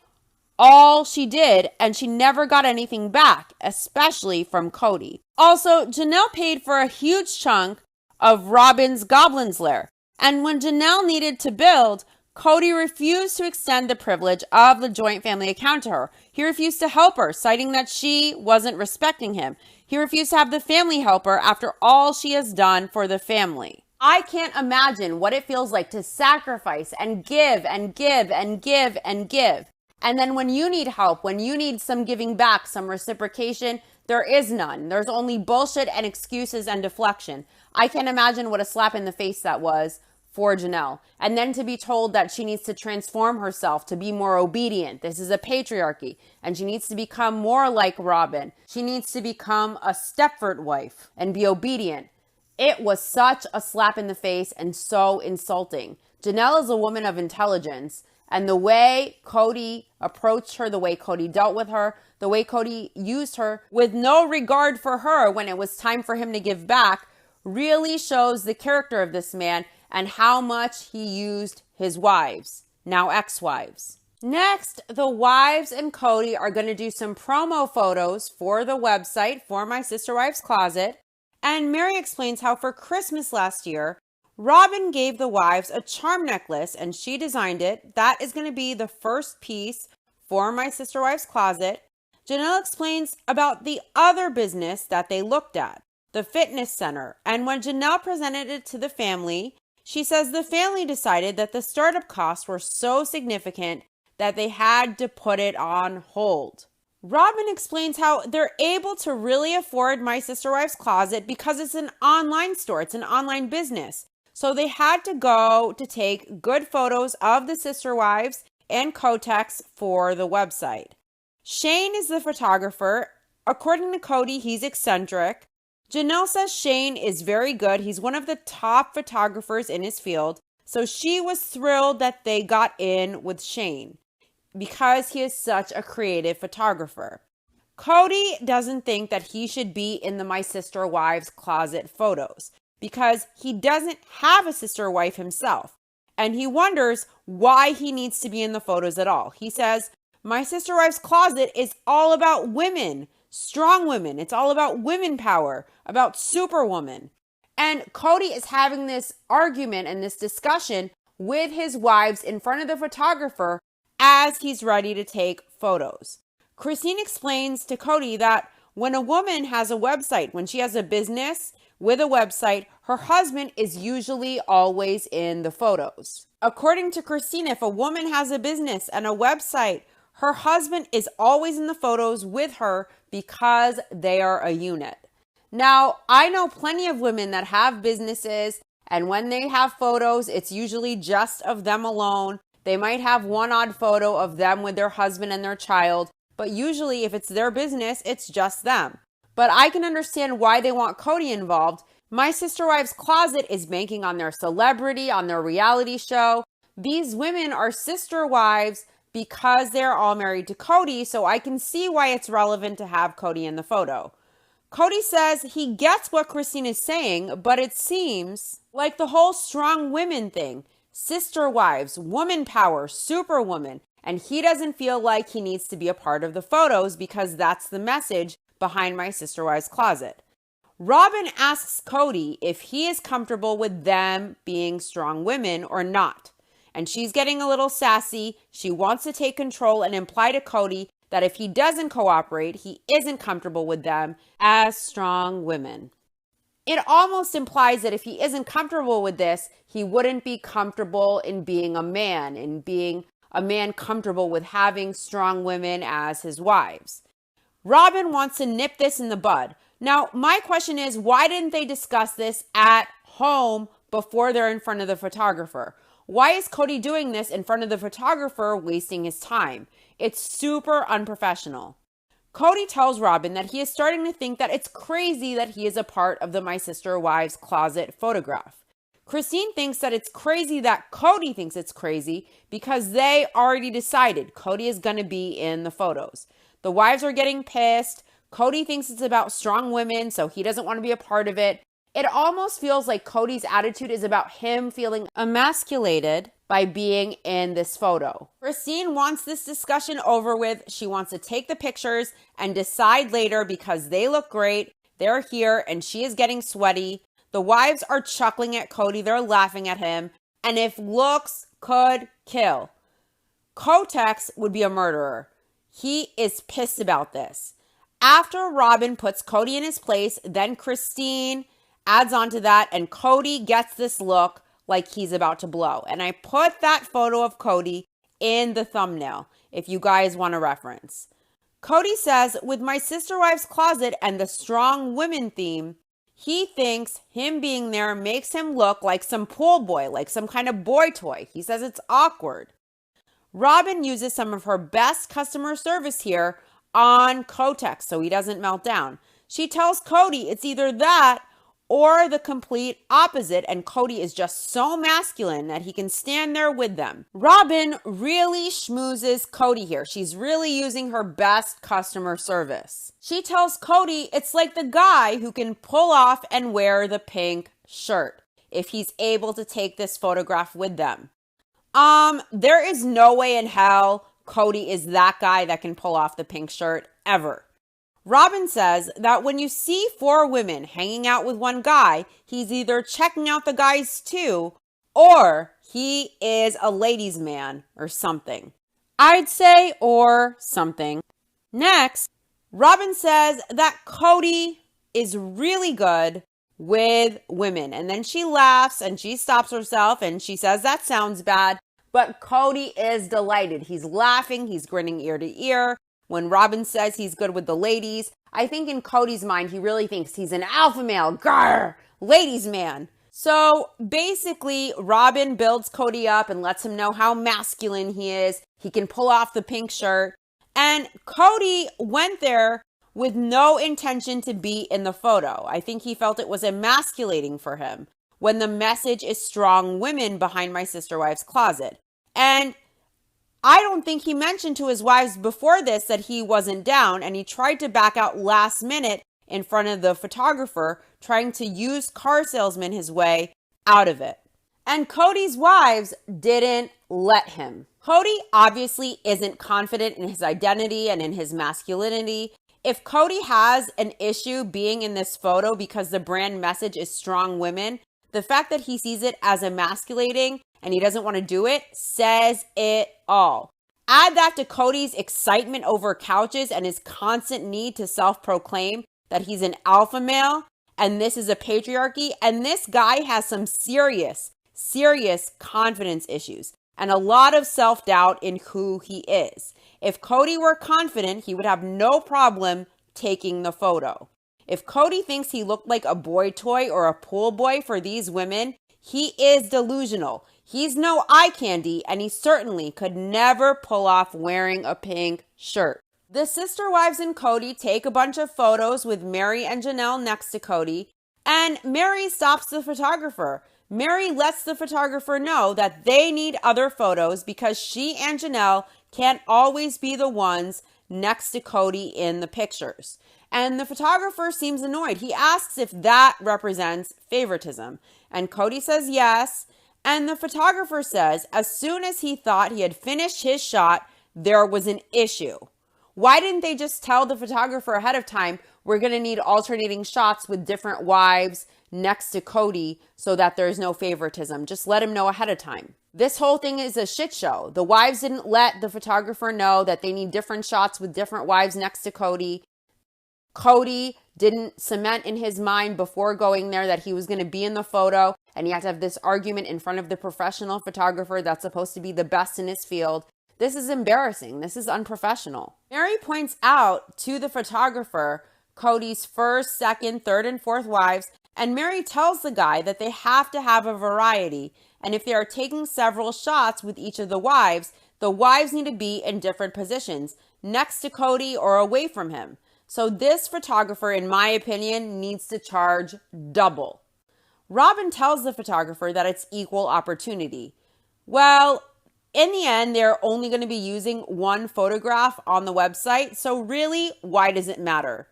all she did and she never got anything back, especially from Cody. Also, Janelle paid for a huge chunk of Robin's Goblin's Lair. And when Janelle needed to build, Cody refused to extend the privilege of the joint family account to her. He refused to help her, citing that she wasn't respecting him. He refused to have the family help her after all she has done for the family. I can't imagine what it feels like to sacrifice and give and give and give and give. And then when you need help, when you need some giving back, some reciprocation, there is none. There's only bullshit and excuses and deflection. I can't imagine what a slap in the face that was for Janelle. And then to be told that she needs to transform herself to be more obedient. This is a patriarchy. And she needs to become more like Robin. She needs to become a Stepford wife and be obedient. It was such a slap in the face and so insulting. Janelle is a woman of intelligence. And the way Cody approached her, the way Cody dealt with her, the way Cody used her with no regard for her when it was time for him to give back really shows the character of this man and how much he used his wives, now ex-wives. Next, the wives and Cody are going to do some promo photos for the website for My Sister Wives Closet. And Mary explains how for Christmas last year, Robin gave the wives a charm necklace and she designed it. That is going to be the first piece for My Sister Wives Closet. Janelle explains about the other business that they looked at, the fitness center. And when Janelle presented it to the family, she says the family decided that the startup costs were so significant that they had to put it on hold. Robin explains how they're able to really afford My Sister Wives Closet because it's an online store. It's an online business. So they had to go to take good photos of the sister wives and Kotex for the website. Shane is the photographer. According to Cody, he's eccentric. Janelle says Shane is very good. He's one of the top photographers in his field. So she was thrilled that they got in with Shane because he is such a creative photographer. Cody doesn't think that he should be in the My Sister Wives Closet photos because he doesn't have a sister wife himself. And he wonders why he needs to be in the photos at all. He says, My Sister Wives Closet is all about women. Strong women. It's all about women power, about superwoman. And Cody is having this argument and this discussion with his wives in front of the photographer as he's ready to take photos. Christine explains to Cody that when a woman has a website, when she has a business with a website, her husband is usually always in the photos. According to Christine, if a woman has a business and a website, her husband is always in the photos with her because they are a unit. Now, I know plenty of women that have businesses, and when they have photos, it's usually just of them alone. They might have one odd photo of them with their husband and their child, but usually if it's their business, it's just them. But I can understand why they want Cody involved. My Sister Wives Closet is banking on their celebrity, on their reality show. These women are sister wives because they're all married to Cody, so I can see why it's relevant to have Cody in the photo. Cody says he gets what Christine is saying, but it seems like the whole strong women thing, sister wives, woman power, superwoman, and he doesn't feel like he needs to be a part of the photos because that's the message behind My Sister Wives Closet. Robin asks Cody if he is comfortable with them being strong women or not. And she's getting a little sassy. She wants to take control and imply to Cody that if he doesn't cooperate, he isn't comfortable with them as strong women. It almost implies that if he isn't comfortable with this, he wouldn't be comfortable in being a man, in being a man comfortable with having strong women as his wives. Robin wants to nip this in the bud. Now, my question is, why didn't they discuss this at home before they're in front of the photographer? Why is Cody doing this in front of the photographer, wasting his time? It's super unprofessional. Cody tells Robin that he is starting to think that it's crazy that he is a part of the My Sister Wives closet photograph. Christine thinks that it's crazy that Cody thinks it's crazy because they already decided Cody is going to be in the photos. The wives are getting pissed. Cody thinks it's about strong women, so he doesn't want to be a part of it. It almost feels like Cody's attitude is about him feeling emasculated by being in this photo. Christine wants this discussion over with. She wants to take the pictures and decide later because they look great. They're here and she is getting sweaty. The wives are chuckling at Cody. They're laughing at him. And if looks could kill, Kotex would be a murderer. He is pissed about this. After Robin puts Cody in his place, then Christine adds on to that, and Cody gets this look like he's about to blow. And I put that photo of Cody in the thumbnail if you guys want a reference. Cody says, with My Sister Wives closet and the strong women theme, he thinks him being there makes him look like some pool boy, like some kind of boy toy. He says it's awkward. Robin uses some of her best customer service here on Kotex so he doesn't melt down. She tells Cody it's either that or the complete opposite, and Cody is just so masculine that he can stand there with them. Robin really schmoozes Cody here. She's really using her best customer service. She tells Cody it's like the guy who can pull off and wear the pink shirt if he's able to take this photograph with them. There is no way in hell Cody is that guy that can pull off the pink shirt ever. Robin says that when you see 4 women hanging out with one guy, he's either checking out the guys too, or he is a ladies' man or something. I'd say or something. Next, Robin says that Cody is really good with women. And then she laughs and she stops herself and she says that sounds bad. But Cody is delighted. He's laughing. He's grinning ear to ear. When Robin says he's good with the ladies, I think in Cody's mind, he really thinks he's an alpha male. Grr, ladies man. So basically, Robin builds Cody up and lets him know how masculine he is. He can pull off the pink shirt. And Cody went there with no intention to be in the photo. I think he felt it was emasculating for him when the message is strong women behind My Sister Wives closet. And I don't think he mentioned to his wives before this that he wasn't down, and he tried to back out last minute in front of the photographer, trying to use car salesman his way out of it. And Cody's wives didn't let him. Cody obviously isn't confident in his identity and in his masculinity. If Cody has an issue being in this photo because the brand message is strong women, the fact that he sees it as emasculating and he doesn't want to do it says it all. Add that to Cody's excitement over couches and his constant need to self-proclaim that he's an alpha male and this is a patriarchy, and this guy has some serious confidence issues and a lot of self-doubt in who he is. If Cody were confident, he would have no problem taking the photo. If Cody thinks he looked like a boy toy or a pool boy for these women, he is delusional. He's no eye candy, and he certainly could never pull off wearing a pink shirt. The sister wives and Cody take a bunch of photos with Mary and Janelle next to Cody, and Mary stops the photographer. Mary lets the photographer know that they need other photos because she and Janelle can't always be the ones next to Cody in the pictures. And the photographer seems annoyed. He asks if that represents favoritism. And Cody says yes. And the photographer says as soon as he thought he had finished his shot, there was an issue. Why didn't they just tell the photographer ahead of time, we're going to need alternating shots with different wives next to Cody so that there's no favoritism? Just let him know ahead of time. This whole thing is a shit show. The wives didn't let the photographer know that they need different shots with different wives next to Cody. Cody didn't cement in his mind before going there that he was going to be in the photo, and he had to have this argument in front of the professional photographer that's supposed to be the best in his field. This is embarrassing. This is unprofessional. Mary points out to the photographer Cody's first, second, third, and fourth wives, and Mary tells the guy that they have to have a variety, and if they are taking several shots with each of the wives need to be in different positions. next to Cody or away from him. So this photographer, in my opinion, needs to charge double. Robin tells the photographer that it's equal opportunity. Well, in the end, they're only going to be using one photograph on the website, so really, why does it matter?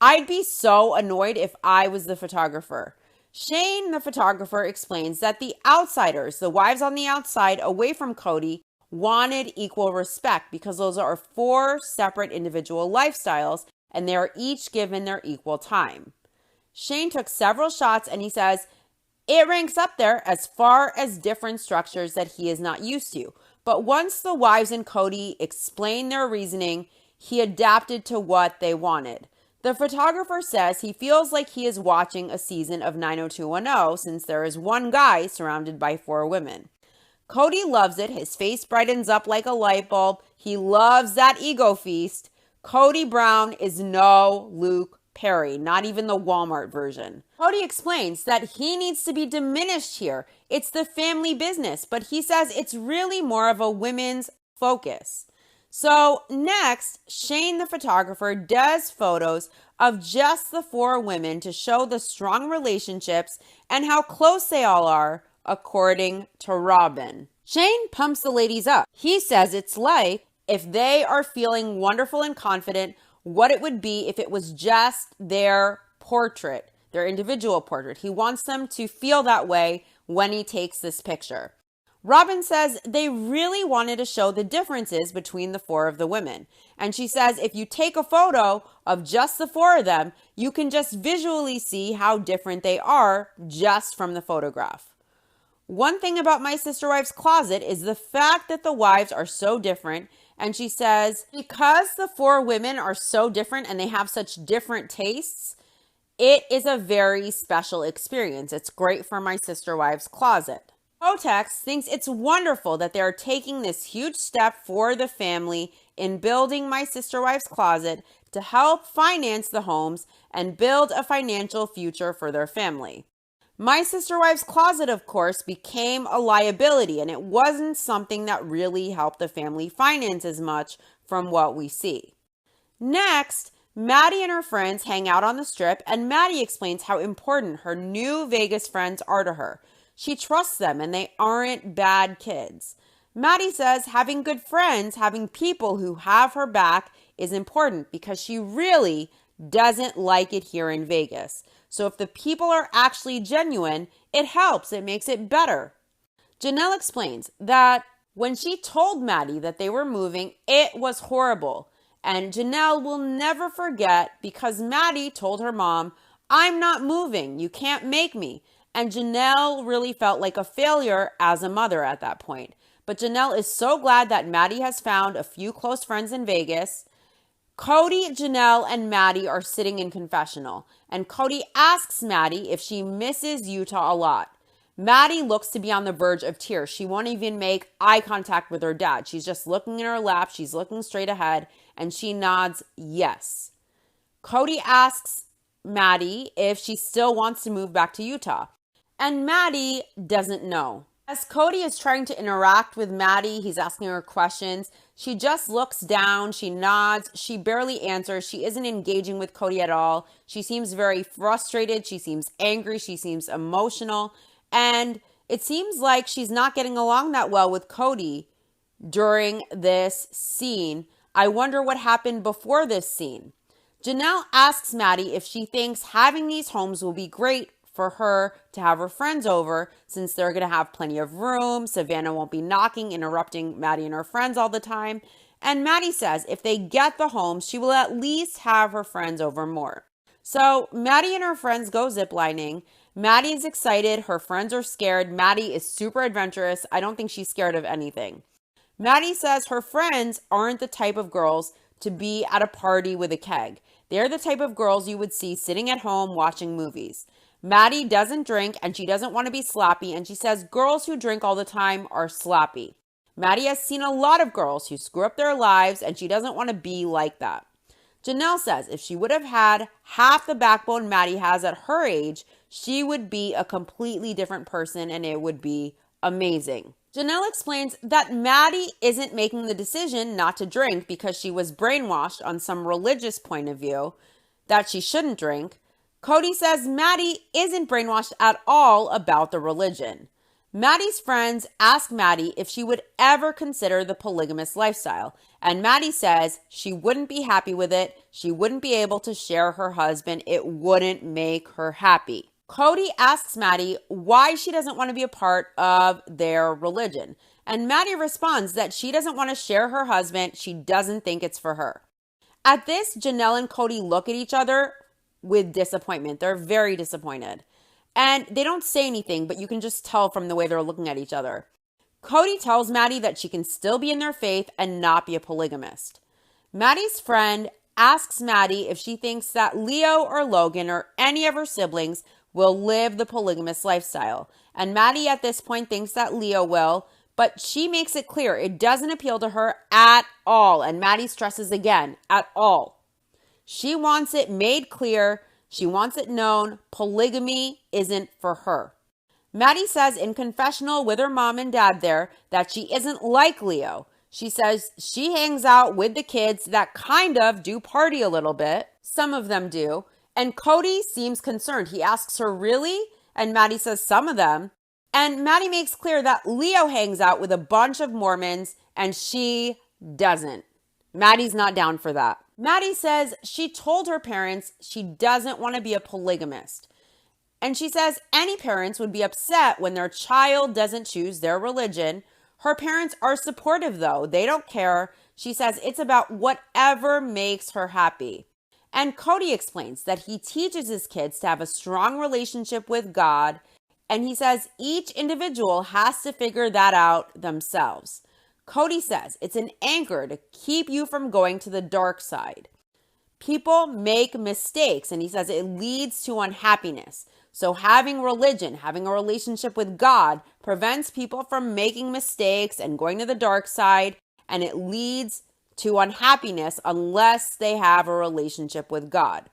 I'd be so annoyed if I was the photographer. Shane, the photographer, explains that the outsiders, the wives on the outside away from Cody, wanted equal respect because those are 4 separate individual lifestyles and they are each given their equal time. Shane took several shots and he says it ranks up there as far as different structures that he is not used to. But once the wives and Cody explained their reasoning, he adapted to what they wanted. The photographer says he feels like he is watching a season of 90210 since there is one guy surrounded by 4 women. Cody loves it. His face brightens up like a light bulb. He loves that ego feast. Cody Brown is no Luke Perry, not even the Walmart version. Cody explains that he needs to be diminished here. It's the family business, but he says it's really more of a women's focus. So next, Shane the photographer does photos of just the 4 women to show the strong relationships and how close they all are, according to Robin. Shane pumps the ladies up. He says it's like if they are feeling wonderful and confident, what it would be if it was just their portrait, their individual portrait. He wants them to feel that way when he takes this picture. Robin says they really wanted to show the differences between the 4 of the women. And she says if you take a photo of just the 4 of them, you can just visually see how different they are just from the photograph. One thing about My Sister Wives Closet is the fact that the wives are so different. And she says, because the 4 women are so different and they have such different tastes, it is a very special experience. It's great for My Sister Wives Closet. Kotex thinks it's wonderful that they're taking this huge step for the family in building My Sister Wives Closet to help finance the homes and build a financial future for their family. My Sister Wives Closet, of course, became a liability, and it wasn't something that really helped the family finance as much from what we see. Next, Maddie and her friends hang out on the strip, and Maddie explains how important her new Vegas friends are to her. She trusts them, and they aren't bad kids. Maddie says having good friends, having people who have her back is important because she really doesn't like it here in Vegas. So if the people are actually genuine, it helps. It makes it better. Janelle explains that when she told Maddie that they were moving, it was horrible. And Janelle will never forget because Maddie told her mom, "I'm not moving. You can't make me." And Janelle really felt like a failure as a mother at that point. But Janelle is so glad that Maddie has found a few close friends in Vegas. Cody, Janelle, and Maddie are sitting in confessional, and Cody asks Maddie if she misses Utah a lot. Maddie looks to be on the verge of tears. She won't even make eye contact with her dad. She's just looking in her lap. She's looking straight ahead, and she nods yes. Cody asks Maddie if she still wants to move back to Utah, and Maddie doesn't know. As Cody is trying to interact with Maddie, he's asking her questions. She just looks down, she nods, she barely answers. She isn't engaging with Cody at all. She seems very frustrated. She seems angry. She seems emotional. And it seems like she's not getting along that well with Cody during this scene. I wonder what happened before this scene. Janelle asks Maddie if she thinks having these homes will be great for her to have her friends over since they're going to have plenty of room. Savannah won't be knocking, interrupting Maddie and her friends all the time. And Maddie says if they get the homes, she will at least have her friends over more. So Maddie and her friends go ziplining. Maddie is excited. Her friends are scared. Maddie is super adventurous. I don't think she's scared of anything. Maddie says her friends aren't the type of girls to be at a party with a keg. They're the type of girls you would see sitting at home watching movies. Maddie doesn't drink and she doesn't want to be sloppy, and she says girls who drink all the time are sloppy. Maddie has seen a lot of girls who screw up their lives and she doesn't want to be like that. Janelle says if she would have had half the backbone Maddie has at her age, she would be a completely different person and it would be amazing. Janelle explains that Maddie isn't making the decision not to drink because she was brainwashed on some religious point of view that she shouldn't drink. Cody says Maddie isn't brainwashed at all about the religion. Maddie's friends ask Maddie if she would ever consider the polygamous lifestyle, and Maddie says she wouldn't be happy with it. She wouldn't be able to share her husband. It wouldn't make her happy. Cody asks Maddie why she doesn't want to be a part of their religion, and Maddie responds that she doesn't want to share her husband. She doesn't think it's for her. At this, Janelle and Cody look at each other with disappointment. They're very disappointed. And they don't say anything, but you can just tell from the way they're looking at each other. Cody tells Maddie that she can still be in their faith and not be a polygamist. Maddie's friend asks Maddie if she thinks that Leo or Logan or any of her siblings will live the polygamous lifestyle. And Maddie at this point thinks that Leo will, but she makes it clear it doesn't appeal to her at all. And Maddie stresses again, at all. She wants it made clear. She wants it known. Polygamy isn't for her. Maddie says in confessional with her mom and dad there that she isn't like Leo. She says she hangs out with the kids that kind of do party a little bit. Some of them do. And Cody seems concerned. He asks her, really? And Maddie says some of them. And Maddie makes clear that Leo hangs out with a bunch of Mormons and she doesn't. Maddie's not down for that. Maddie says she told her parents she doesn't want to be a polygamist. And she says any parents would be upset when their child doesn't choose their religion. Her parents are supportive though. They don't care. She says it's about whatever makes her happy. And Cody explains that he teaches his kids to have a strong relationship with God. And he says each individual has to figure that out themselves. Cody says it's an anchor to keep you from going to the dark side. People make mistakes, and he says it leads to unhappiness. So having religion, having a relationship with God prevents people from making mistakes and going to the dark side, and it leads to unhappiness unless they have a relationship with God.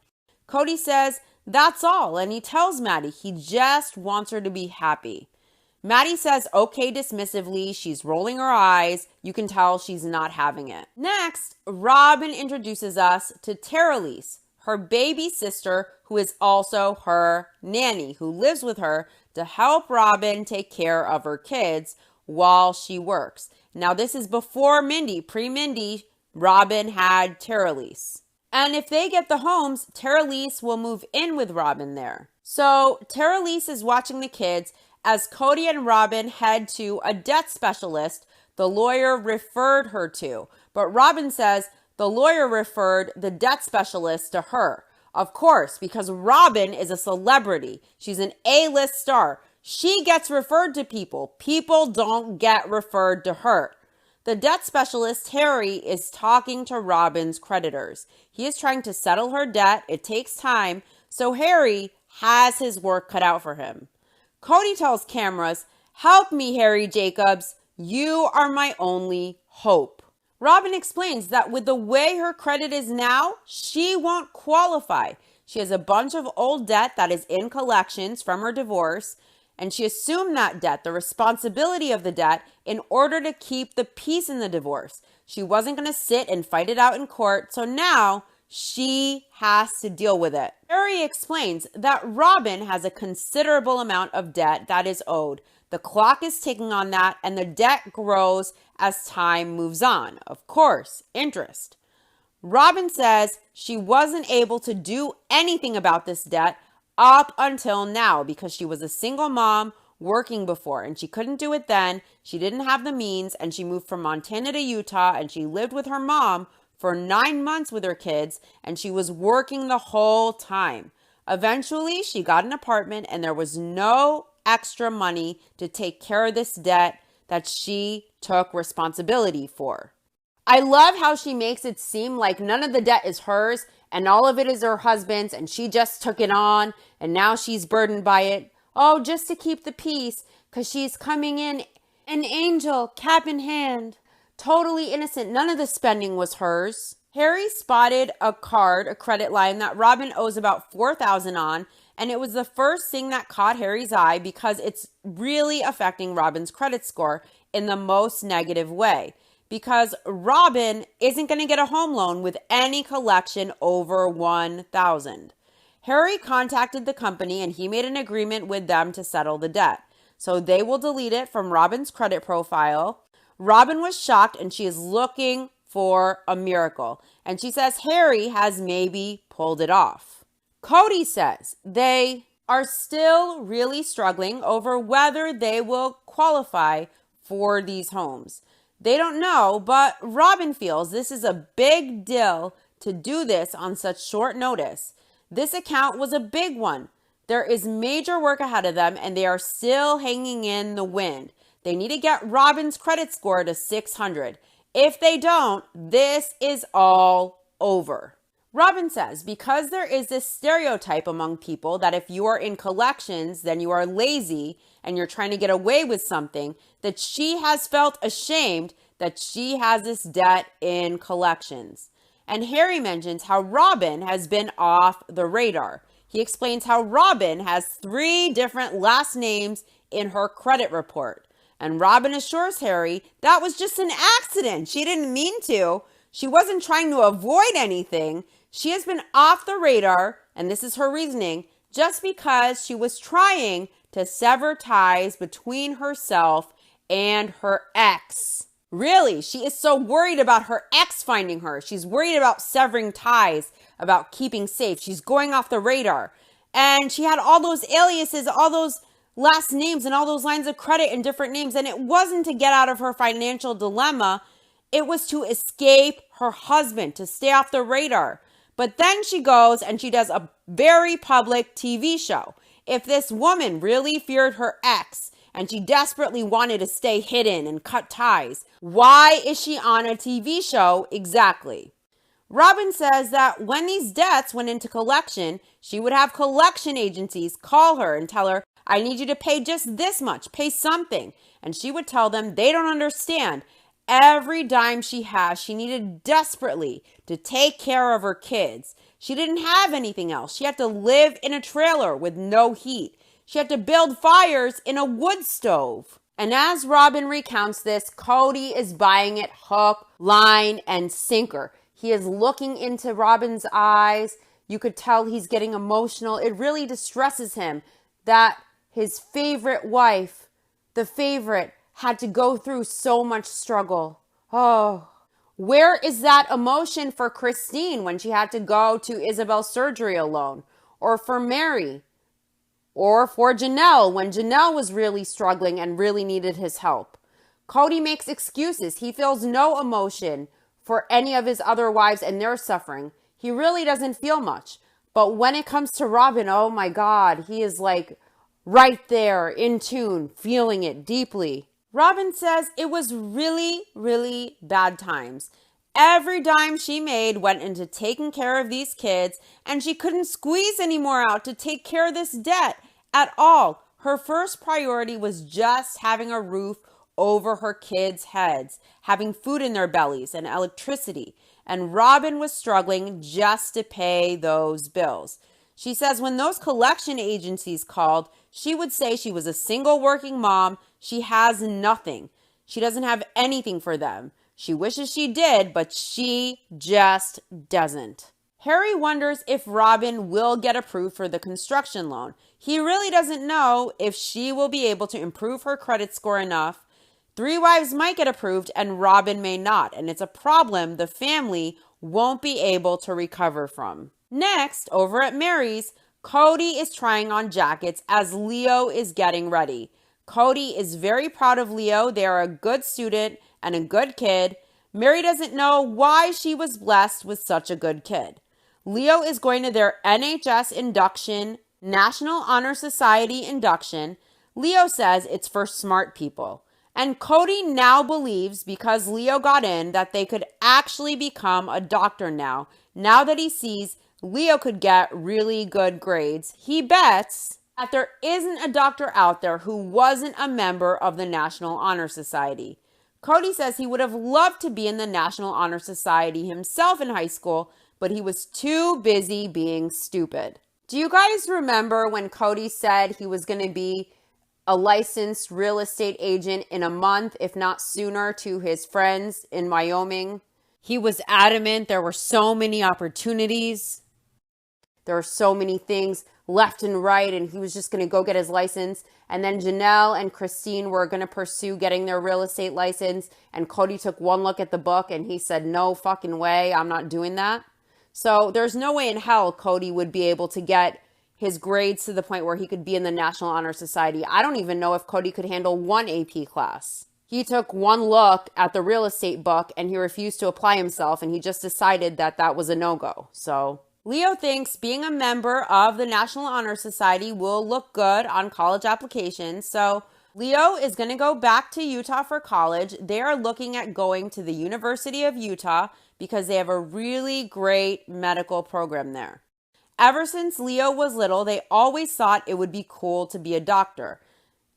Cody says that's all, and he tells Maddie he just wants her to be happy. Maddie says okay dismissively. She's rolling her eyes. You can tell she's not having it. Next, Robin introduces us to Tara-Lise, her baby sister, who is also her nanny, who lives with her to help Robin take care of her kids while she works. Now, this is before Mindy. Pre-Mindy, Robin had Tara-Lise. And if they get the homes, Tara-Lise will move in with Robin there. So Tara-Lise is watching the kids as Cody and Robin head to a debt specialist the lawyer referred her to. But Robin says the lawyer referred the debt specialist to her. Of course, because Robin is a celebrity. She's an A-list star. She gets referred to people. People don't get referred to her. The debt specialist, Harry, is talking to Robin's creditors. He is trying to settle her debt. It takes time. So Harry has his work cut out for him. Cody tells cameras, "Help me, Harry Jacobs. You are my only hope." Robin explains that with the way her credit is now, she won't qualify. She has a bunch of old debt that is in collections from her divorce, and she assumed that debt, the responsibility of the debt, in order to keep the peace in the divorce. She wasn't going to sit and fight it out in court, so now she has to deal with it. Harry explains that Robin has a considerable amount of debt that is owed. The clock is ticking on that, and the debt grows as time moves on. Of course, interest. Robin says she wasn't able to do anything about this debt up until now because she was a single mom working before, and she couldn't do it then. She didn't have the means, and she moved from Montana to Utah, and she lived with her mom for 9 months with her kids, and she was working the whole time. Eventually, she got an apartment, and there was no extra money to take care of this debt that she took responsibility for. I love how she makes it seem like none of the debt is hers and all of it is her husband's, and she just took it on and now she's burdened by it. Oh, just to keep the peace, because she's coming in an angel, cap in hand. Totally innocent. None of the spending was hers. Harry spotted a credit line that Robin owes about $4,000 on, and it was the first thing that caught Harry's eye because it's really affecting Robin's credit score in the most negative way because Robin isn't going to get a home loan with any collection over $1,000. Harry contacted the company and he made an agreement with them to settle the debt. So they will delete it from Robin's credit profile. Robin was shocked and she is looking for a miracle. And she says Harry has maybe pulled it off. Cody says they are still really struggling over whether they will qualify for these homes. They don't know, but Robin feels this is a big deal to do this on such short notice. This account was a big one. There is major work ahead of them and they are still hanging in the wind. They need to get Robin's credit score to 600. If they don't, this is all over. Robin says because there is this stereotype among people that if you are in collections, then you are lazy and you're trying to get away with something, that she has felt ashamed that she has this debt in collections. And Harry mentions how Robin has been off the radar. He explains how Robin has 3 different last names in her credit report. And Robin assures Harry that was just an accident. She didn't mean to. She wasn't trying to avoid anything. She has been off the radar, and this is her reasoning, just because she was trying to sever ties between herself and her ex. Really, she is so worried about her ex finding her. She's worried about severing ties, about keeping safe. She's going off the radar. And she had all those aliases, all those last names and all those lines of credit and different names. And it wasn't to get out of her financial dilemma. It was to escape her husband, to stay off the radar. But then she goes and she does a very public TV show. If this woman really feared her ex and she desperately wanted to stay hidden and cut ties, why is she on a TV show exactly? Robin says that when these debts went into collection, she would have collection agencies call her and tell her, I need you to pay just this much, pay something. And she would tell them they don't understand. Every dime she has, she needed desperately to take care of her kids. She didn't have anything else. She had to live in a trailer with no heat. She had to build fires in a wood stove. And as Robin recounts this, Cody is buying it hook, line, and sinker. He is looking into Robin's eyes. You could tell he's getting emotional. It really distresses him that his favorite wife, the favorite, had to go through so much struggle. Oh, where is that emotion for Christine when she had to go to Isabel's surgery alone? Or for Mary? Or for Janelle when Janelle was really struggling and really needed his help? Cody makes excuses. He feels no emotion for any of his other wives and their suffering. He really doesn't feel much. But when it comes to Robin, oh my God, he is like right there in tune, feeling it deeply. Robin says it was really, really bad times. Every dime she made went into taking care of these kids, and she couldn't squeeze any more out to take care of this debt at all. Her first priority was just having a roof over her kids' heads, having food in their bellies and electricity. And Robin was struggling just to pay those bills. She says when those collection agencies called, she would say she was a single working mom. She has nothing. She doesn't have anything for them. She wishes she did, but she just doesn't. Harry wonders if Robin will get approved for the construction loan. He really doesn't know if she will be able to improve her credit score enough. 3 wives might get approved and Robin may not, and it's a problem the family won't be able to recover from. Next, over at Mary's, Cody is trying on jackets as Leo is getting ready. Cody is very proud of Leo. They are a good student and a good kid. Mary doesn't know why she was blessed with such a good kid. Leo is going to their NHS induction, National Honor Society induction. Leo says it's for smart people. And Cody now believes, because Leo got in, that they could actually become a doctor now that he sees Leo could get really good grades. He bets that there isn't a doctor out there who wasn't a member of the National Honor Society. Cody says he would have loved to be in the National Honor Society himself in high school, but he was too busy being stupid. Do you guys remember when Cody said he was going to be a licensed real estate agent in a month, if not sooner, to his friends in Wyoming. He was adamant there were so many opportunities. There were so many things left and right, and he was just going to go get his license. And then Janelle and Christine were going to pursue getting their real estate license. And Cody took one look at the book and he said, no fucking way, I'm not doing that. So there's no way in hell Cody would be able to get his grades to the point where he could be in the National Honor Society. I don't even know if Cody could handle one AP class. He took one look at the real estate book and he refused to apply himself, and he just decided that that was a no-go. So Leo thinks being a member of the National Honor Society will look good on college applications. So Leo is going to go back to Utah for college. They are looking at going to the University of Utah because they have a really great medical program there. Ever since Leo was little, they always thought it would be cool to be a doctor.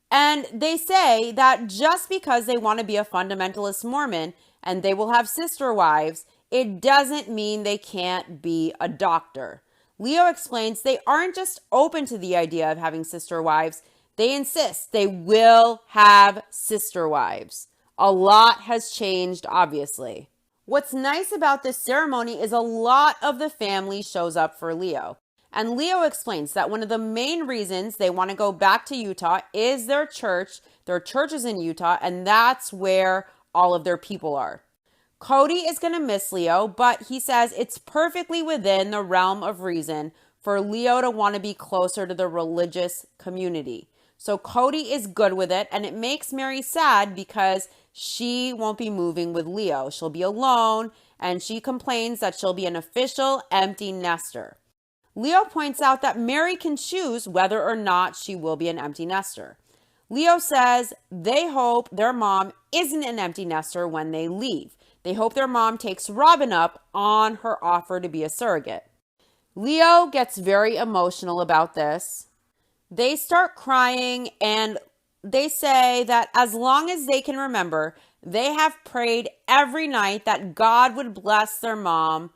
And they say that just because they want to be a fundamentalist Mormon and they will have sister wives, it doesn't mean they can't be a doctor. Leo explains they aren't just open to the idea of having sister wives. They insist they will have sister wives. A lot has changed, obviously. What's nice about this ceremony is a lot of the family shows up for Leo. And Leo explains that one of the main reasons they want to go back to Utah is their church. Their church is in Utah, and that's where all of their people are. Cody is going to miss Leo, but he says it's perfectly within the realm of reason for Leo to want to be closer to the religious community. So Cody is good with it, and it makes Mary sad because she won't be moving with Leo. She'll be alone, and she complains that she'll be an official empty nester. Leo points out that Mary can choose whether or not she will be an empty nester. Leo says they hope their mom isn't an empty nester when they leave. They hope their mom takes Robin up on her offer to be a surrogate. Leo gets very emotional about this. They start crying, and they say that as long as they can remember, they have prayed every night that God would bless their mom,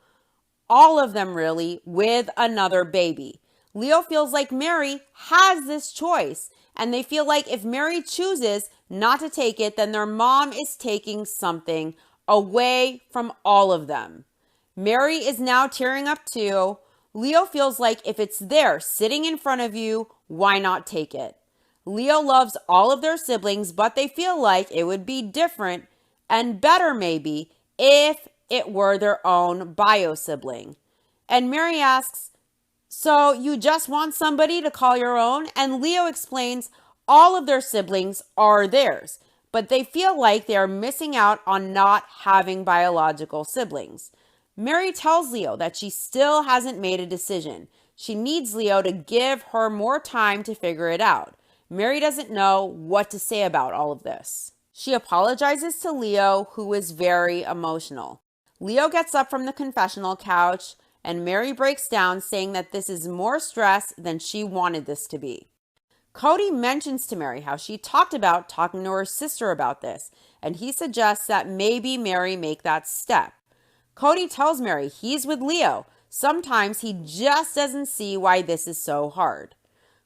all of them really, with another baby. Leo feels like Mary has this choice, and they feel like if Mary chooses not to take it, then their mom is taking something away from all of them. Mary is now tearing up too. Leo feels like if it's there sitting in front of you, why not take it? Leo loves all of their siblings, but they feel like it would be different and better maybe if it were their own bio sibling. And Mary asks, so you just want somebody to call your own? And Leo explains all of their siblings are theirs, but they feel like they are missing out on not having biological siblings. Mary tells Leo that she still hasn't made a decision. She needs Leo to give her more time to figure it out. Mary doesn't know what to say about all of this. She apologizes to Leo, who is very emotional. Leo gets up from the confessional couch, and Mary breaks down, saying that this is more stress than she wanted this to be. Cody mentions to Mary how she talked about talking to her sister about this, and he suggests that maybe Mary make that step. Cody tells Mary he's with Leo. Sometimes he just doesn't see why this is so hard.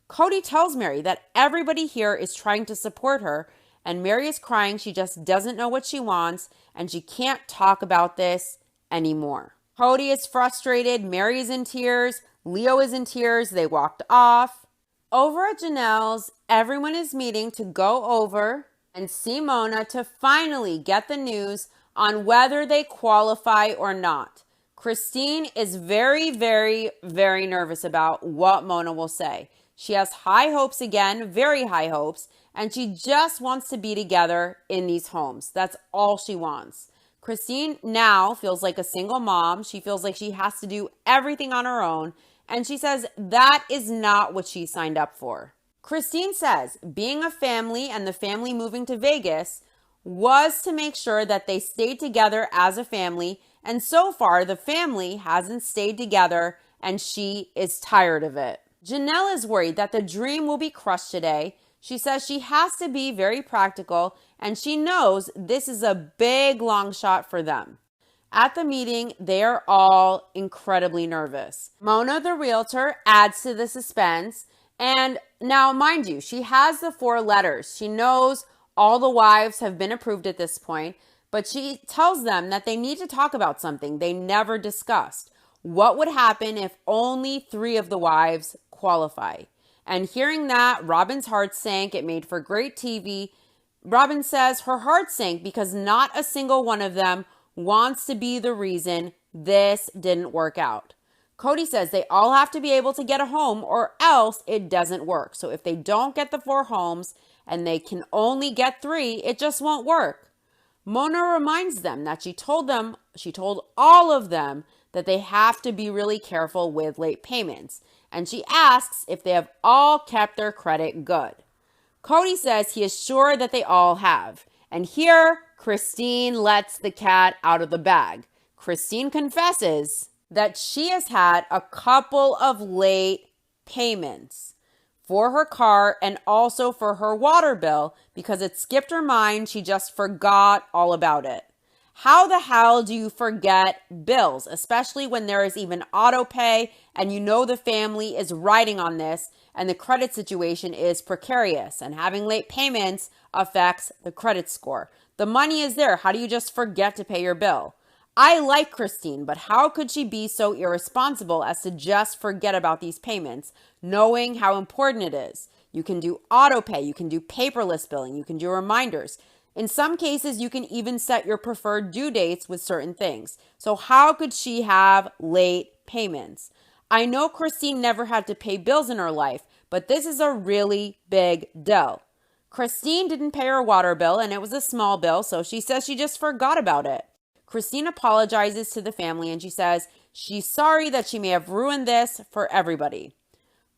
Cody tells Mary that everybody here is trying to support her, and Mary is crying. She just doesn't know what she wants, and she can't talk about this anymore. Cody is frustrated. Mary is in tears. Leo is in tears. They walked off. Over at Janelle's, everyone is meeting to go over and see Mona to finally get the news on whether they qualify or not. Christine is very, very, very nervous about what Mona will say. She has high hopes again, very high hopes, and she just wants to be together in these homes. That's all she wants. Christine now feels like a single mom. She feels like she has to do everything on her own, and she says that is not what she signed up for. Christine says being a family and the family moving to Vegas was to make sure that they stayed together as a family, and so far the family hasn't stayed together, and she is tired of it. Janelle is worried that the dream will be crushed today. She says she has to be very practical, and she knows this is a big long shot for them. At the meeting, they are all incredibly nervous. Mona, the realtor, adds to the suspense, and Now, mind you, she has the 4 letters. She knows all the wives have been approved at this point, but she tells them that they need to talk about something they never discussed. What would happen if only 3 of the wives qualify? And hearing that, Robin's heart sank. It made for great TV. Robin says her heart sank because not a single one of them wants to be the reason this didn't work out. Cody says they all have to be able to get a home or else it doesn't work. So if they don't get the 4 homes and they can only get 3, it just won't work. Mona reminds them that she told all of them that they have to be really careful with late payments. And she asks if they have all kept their credit good. Cody says he is sure that they all have. And here, Christine lets the cat out of the bag. Christine confesses that she has had a couple of late payments for her car and also for her water bill because it skipped her mind. She just forgot all about it. How the hell do you forget bills, especially when there is even auto pay and you know the family is riding on this and the credit situation is precarious and having late payments affects the credit score? The money is there. How do you just forget to pay your bill? I like Christine, but how could she be so irresponsible as to just forget about these payments, knowing how important it is? You can do auto pay, you can do paperless billing, you can do reminders. In some cases, you can even set your preferred due dates with certain things. So how could she have late payments? I know Christine never had to pay bills in her life, but this is a really big deal. Christine didn't pay her water bill and it was a small bill, so she says she just forgot about it. Christine apologizes to the family and she says she's sorry that she may have ruined this for everybody.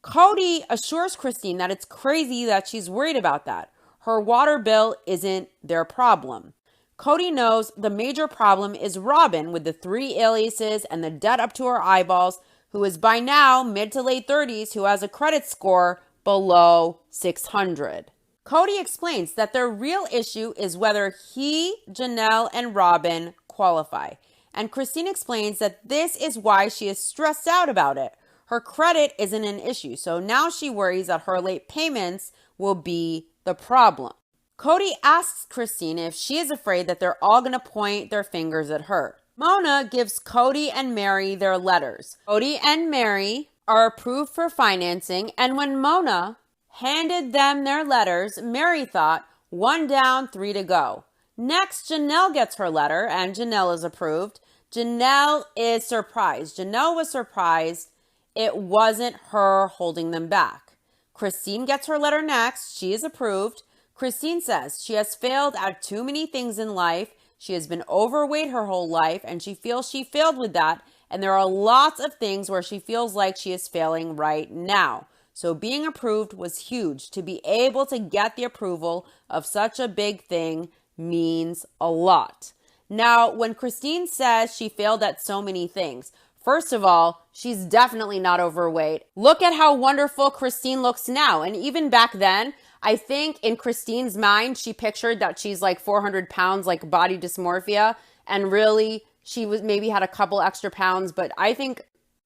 Cody assures Christine that it's crazy that she's worried about that. Her water bill isn't their problem. Cody knows the major problem is Robin with the 3 aliases and the debt up to her eyeballs, who is by now mid to late 30s, who has a credit score below 600. Cody explains that their real issue is whether he, Janelle, and Robin qualify. And Christine explains that this is why she is stressed out about it. Her credit isn't an issue, so now she worries that her late payments will be the problem. Cody asks Christine if she is afraid that they're all going to point their fingers at her. Mona gives Cody and Mary their letters. Cody and Mary are approved for financing, and when Mona handed them their letters, Mary thought, 1 down, 3 to go. Next, Janelle gets her letter, and Janelle is approved. Janelle is surprised. Janelle was surprised it wasn't her holding them back. Christine gets her letter next. She is approved. Christine says she has failed at too many things in life. She has been overweight her whole life, and she feels she failed with that. And there are lots of things where she feels like she is failing right now. So being approved was huge. To be able to get the approval of such a big thing means a lot. Now, when Christine says she failed at so many things, first of all, she's definitely not overweight. Look at how wonderful Christine looks now. And even back then, I think in Christine's mind, she pictured that she's like 400 pounds, like body dysmorphia. And really, she was maybe had a couple extra pounds. But I think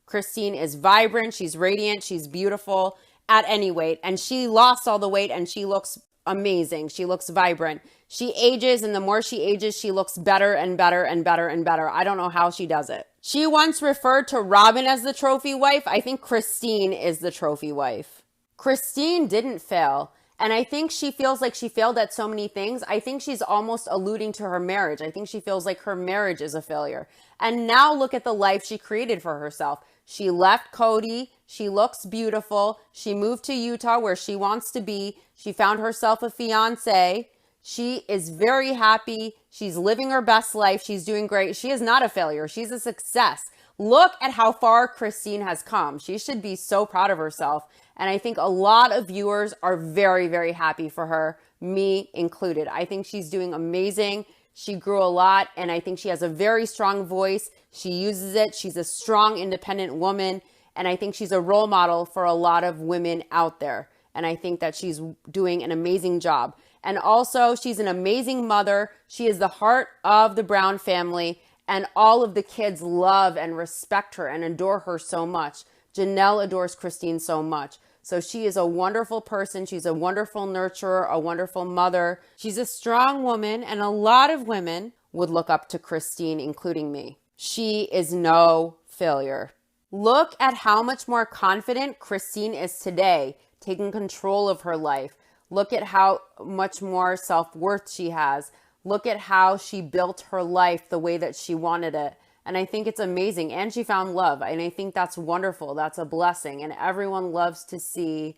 Christine is vibrant. She's radiant. She's beautiful at any weight. And she lost all the weight and she looks amazing. She looks vibrant. She ages, and the more she ages, she looks better and better and better and better. I don't know how she does it. She once referred to Robin as the trophy wife. I think Christine is the trophy wife. Christine didn't fail. And I think she feels like she failed at so many things. I think she's almost alluding to her marriage. I think she feels like her marriage is a failure. And now look at the life she created for herself. She left Cody. She looks beautiful. She moved to Utah where she wants to be. She found herself a fiance. She is very happy. She's living her best life. She's doing great. She is not a failure. She's a success. Look at how far Christine has come. She should be so proud of herself. And I think a lot of viewers are very, very happy for her, me included. I think she's doing amazing. She grew a lot, and I think she has a very strong voice. She uses it. She's a strong, independent woman, and I think she's a role model for a lot of women out there. And I think that she's doing an amazing job. And also, she's an amazing mother. She is the heart of the Brown family, and all of the kids love and respect her and adore her so much. Janelle adores Christine so much. So she is a wonderful person. She's a wonderful nurturer, a wonderful mother. She's a strong woman, and a lot of women would look up to Christine, including me. She is no failure. Look at how much more confident Christine is today, taking control of her life. Look at how much more self-worth she has. Look at how she built her life the way that she wanted it. And I think it's amazing. And she found love. And I think that's wonderful. That's a blessing. And everyone loves to see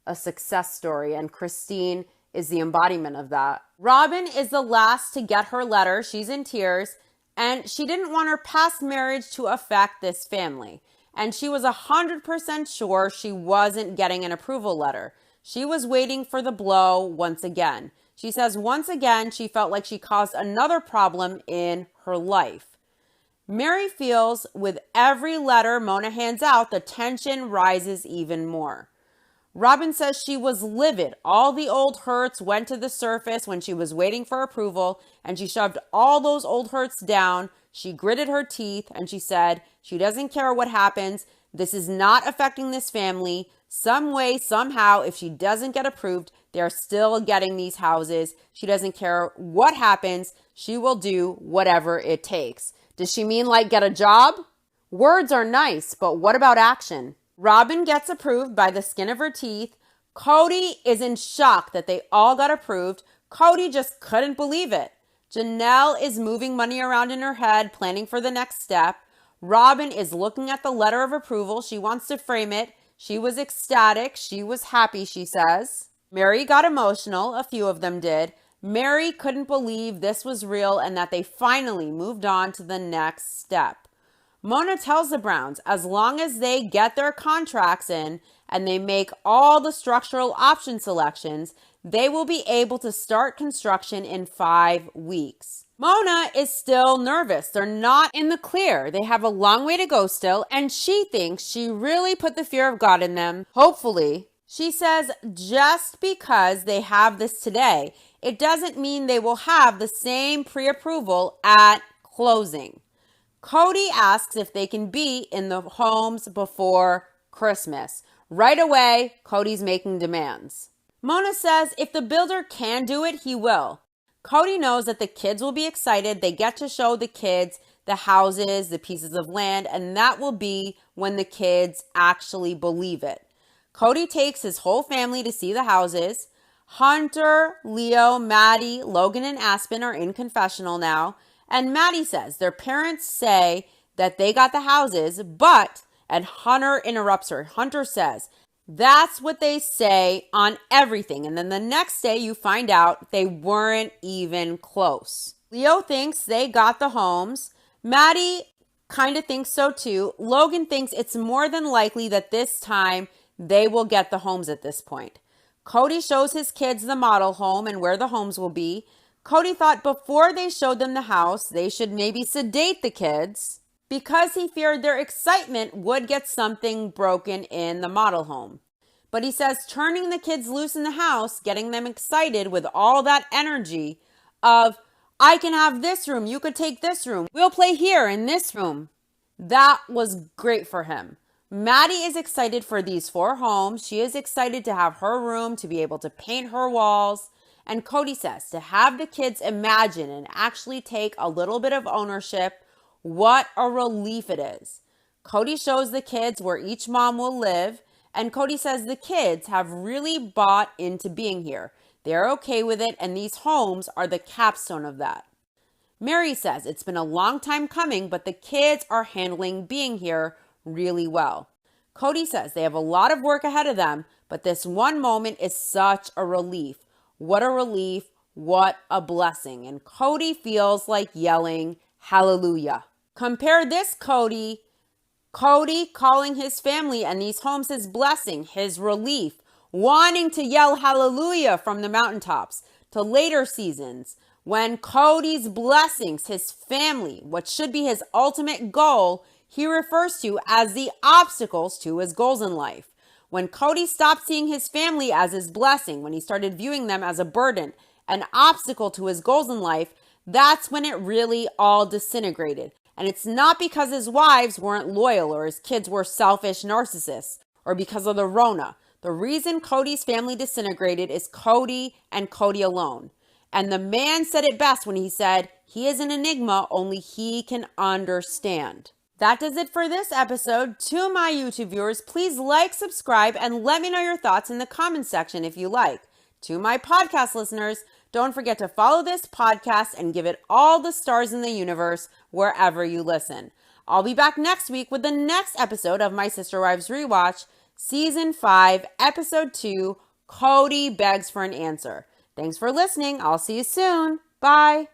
a success story. And Christine is the embodiment of that. Robin is the last to get her letter. She's in tears. And she didn't want her past marriage to affect this family. And she was 100% sure she wasn't getting an approval letter. She was waiting for the blow once again. She says once again, she felt like she caused another problem in her life. Mary feels with every letter Mona hands out, the tension rises even more. Robin says she was livid. All the old hurts went to the surface when she was waiting for approval, and she shoved all those old hurts down. She gritted her teeth, and she said she doesn't care what happens. This is not affecting this family. Some way, somehow, if she doesn't get approved, they're still getting these houses. She doesn't care what happens. She will do whatever it takes. Does she mean like get a job? Words are nice, but what about action? Robin gets approved by the skin of her teeth. Cody is in shock that they all got approved. Cody just couldn't believe it. Janelle is moving money around in her head, planning for the next step. Robin is looking at the letter of approval. She wants to frame it. She was ecstatic. She was happy, she says. Mary got emotional. A few of them did. Mary couldn't believe this was real and that they finally moved on to the next step. Mona tells the Browns as long as they get their contracts in and they make all the structural option selections, they will be able to start construction in 5 weeks. Mona is still nervous. They're not in the clear. They have a long way to go still, and she thinks she really put the fear of God in them. Hopefully. She says just because they have this today, it doesn't mean they will have the same pre-approval at closing. Cody asks if they can be in the homes before Christmas. Right away, Cody's making demands. Mona says if the builder can do it, he will. Cody knows that the kids will be excited. They get to show the kids the houses, the pieces of land, and that will be when the kids actually believe it. Cody takes his whole family to see the houses. Hunter, Leo, Maddie, Logan, and Aspen are in confessional now. And Maddie says their parents say that they got the houses, and Hunter interrupts her. Hunter says, that's what they say on everything. And then the next day you find out they weren't even close. Leo thinks they got the homes. Maddie kind of thinks so too. Logan thinks it's more than likely that this time they will get the homes at this point. Cody shows his kids the model home and where the homes will be. Cody thought before they showed them the house, they should maybe sedate the kids because he feared their excitement would get something broken in the model home. But he says turning the kids loose in the house, getting them excited with all that energy of, I can have this room, you could take this room, we'll play here in this room. That was great for him. Maddie is excited for these 4 homes. She is excited to have her room, to be able to paint her walls. And Cody says to have the kids imagine and actually take a little bit of ownership, what a relief it is. Cody shows the kids where each mom will live, and Cody says the kids have really bought into being here. They're okay with it, and these homes are the capstone of that. Mary says it's been a long time coming, but the kids are handling being here really well. Cody says they have a lot of work ahead of them, but this one moment is such a relief. What a relief. What a blessing. And Cody feels like yelling, hallelujah. Compare this Cody calling his family and these homes his blessing, his relief, wanting to yell hallelujah from the mountaintops, to later seasons when Cody's blessings, his family, what should be his ultimate goal, he refers to as the obstacles to his goals in life. When Cody stopped seeing his family as his blessing, when he started viewing them as a burden, an obstacle to his goals in life, that's when it really all disintegrated. And it's not because his wives weren't loyal or his kids were selfish narcissists or because of the Rona. The reason Cody's family disintegrated is Cody and Cody alone. And the man said it best when he said, he is an enigma only he can understand. That does it for this episode. To my YouTube viewers, please like, subscribe, and let me know your thoughts in the comments section if you like. To my podcast listeners, don't forget to follow this podcast and give it all the stars in the universe wherever you listen. I'll be back next week with the next episode of my Sister Wives Rewatch, Season 5, Episode 2, Cody Begs for an Answer. Thanks for listening. I'll see you soon. Bye.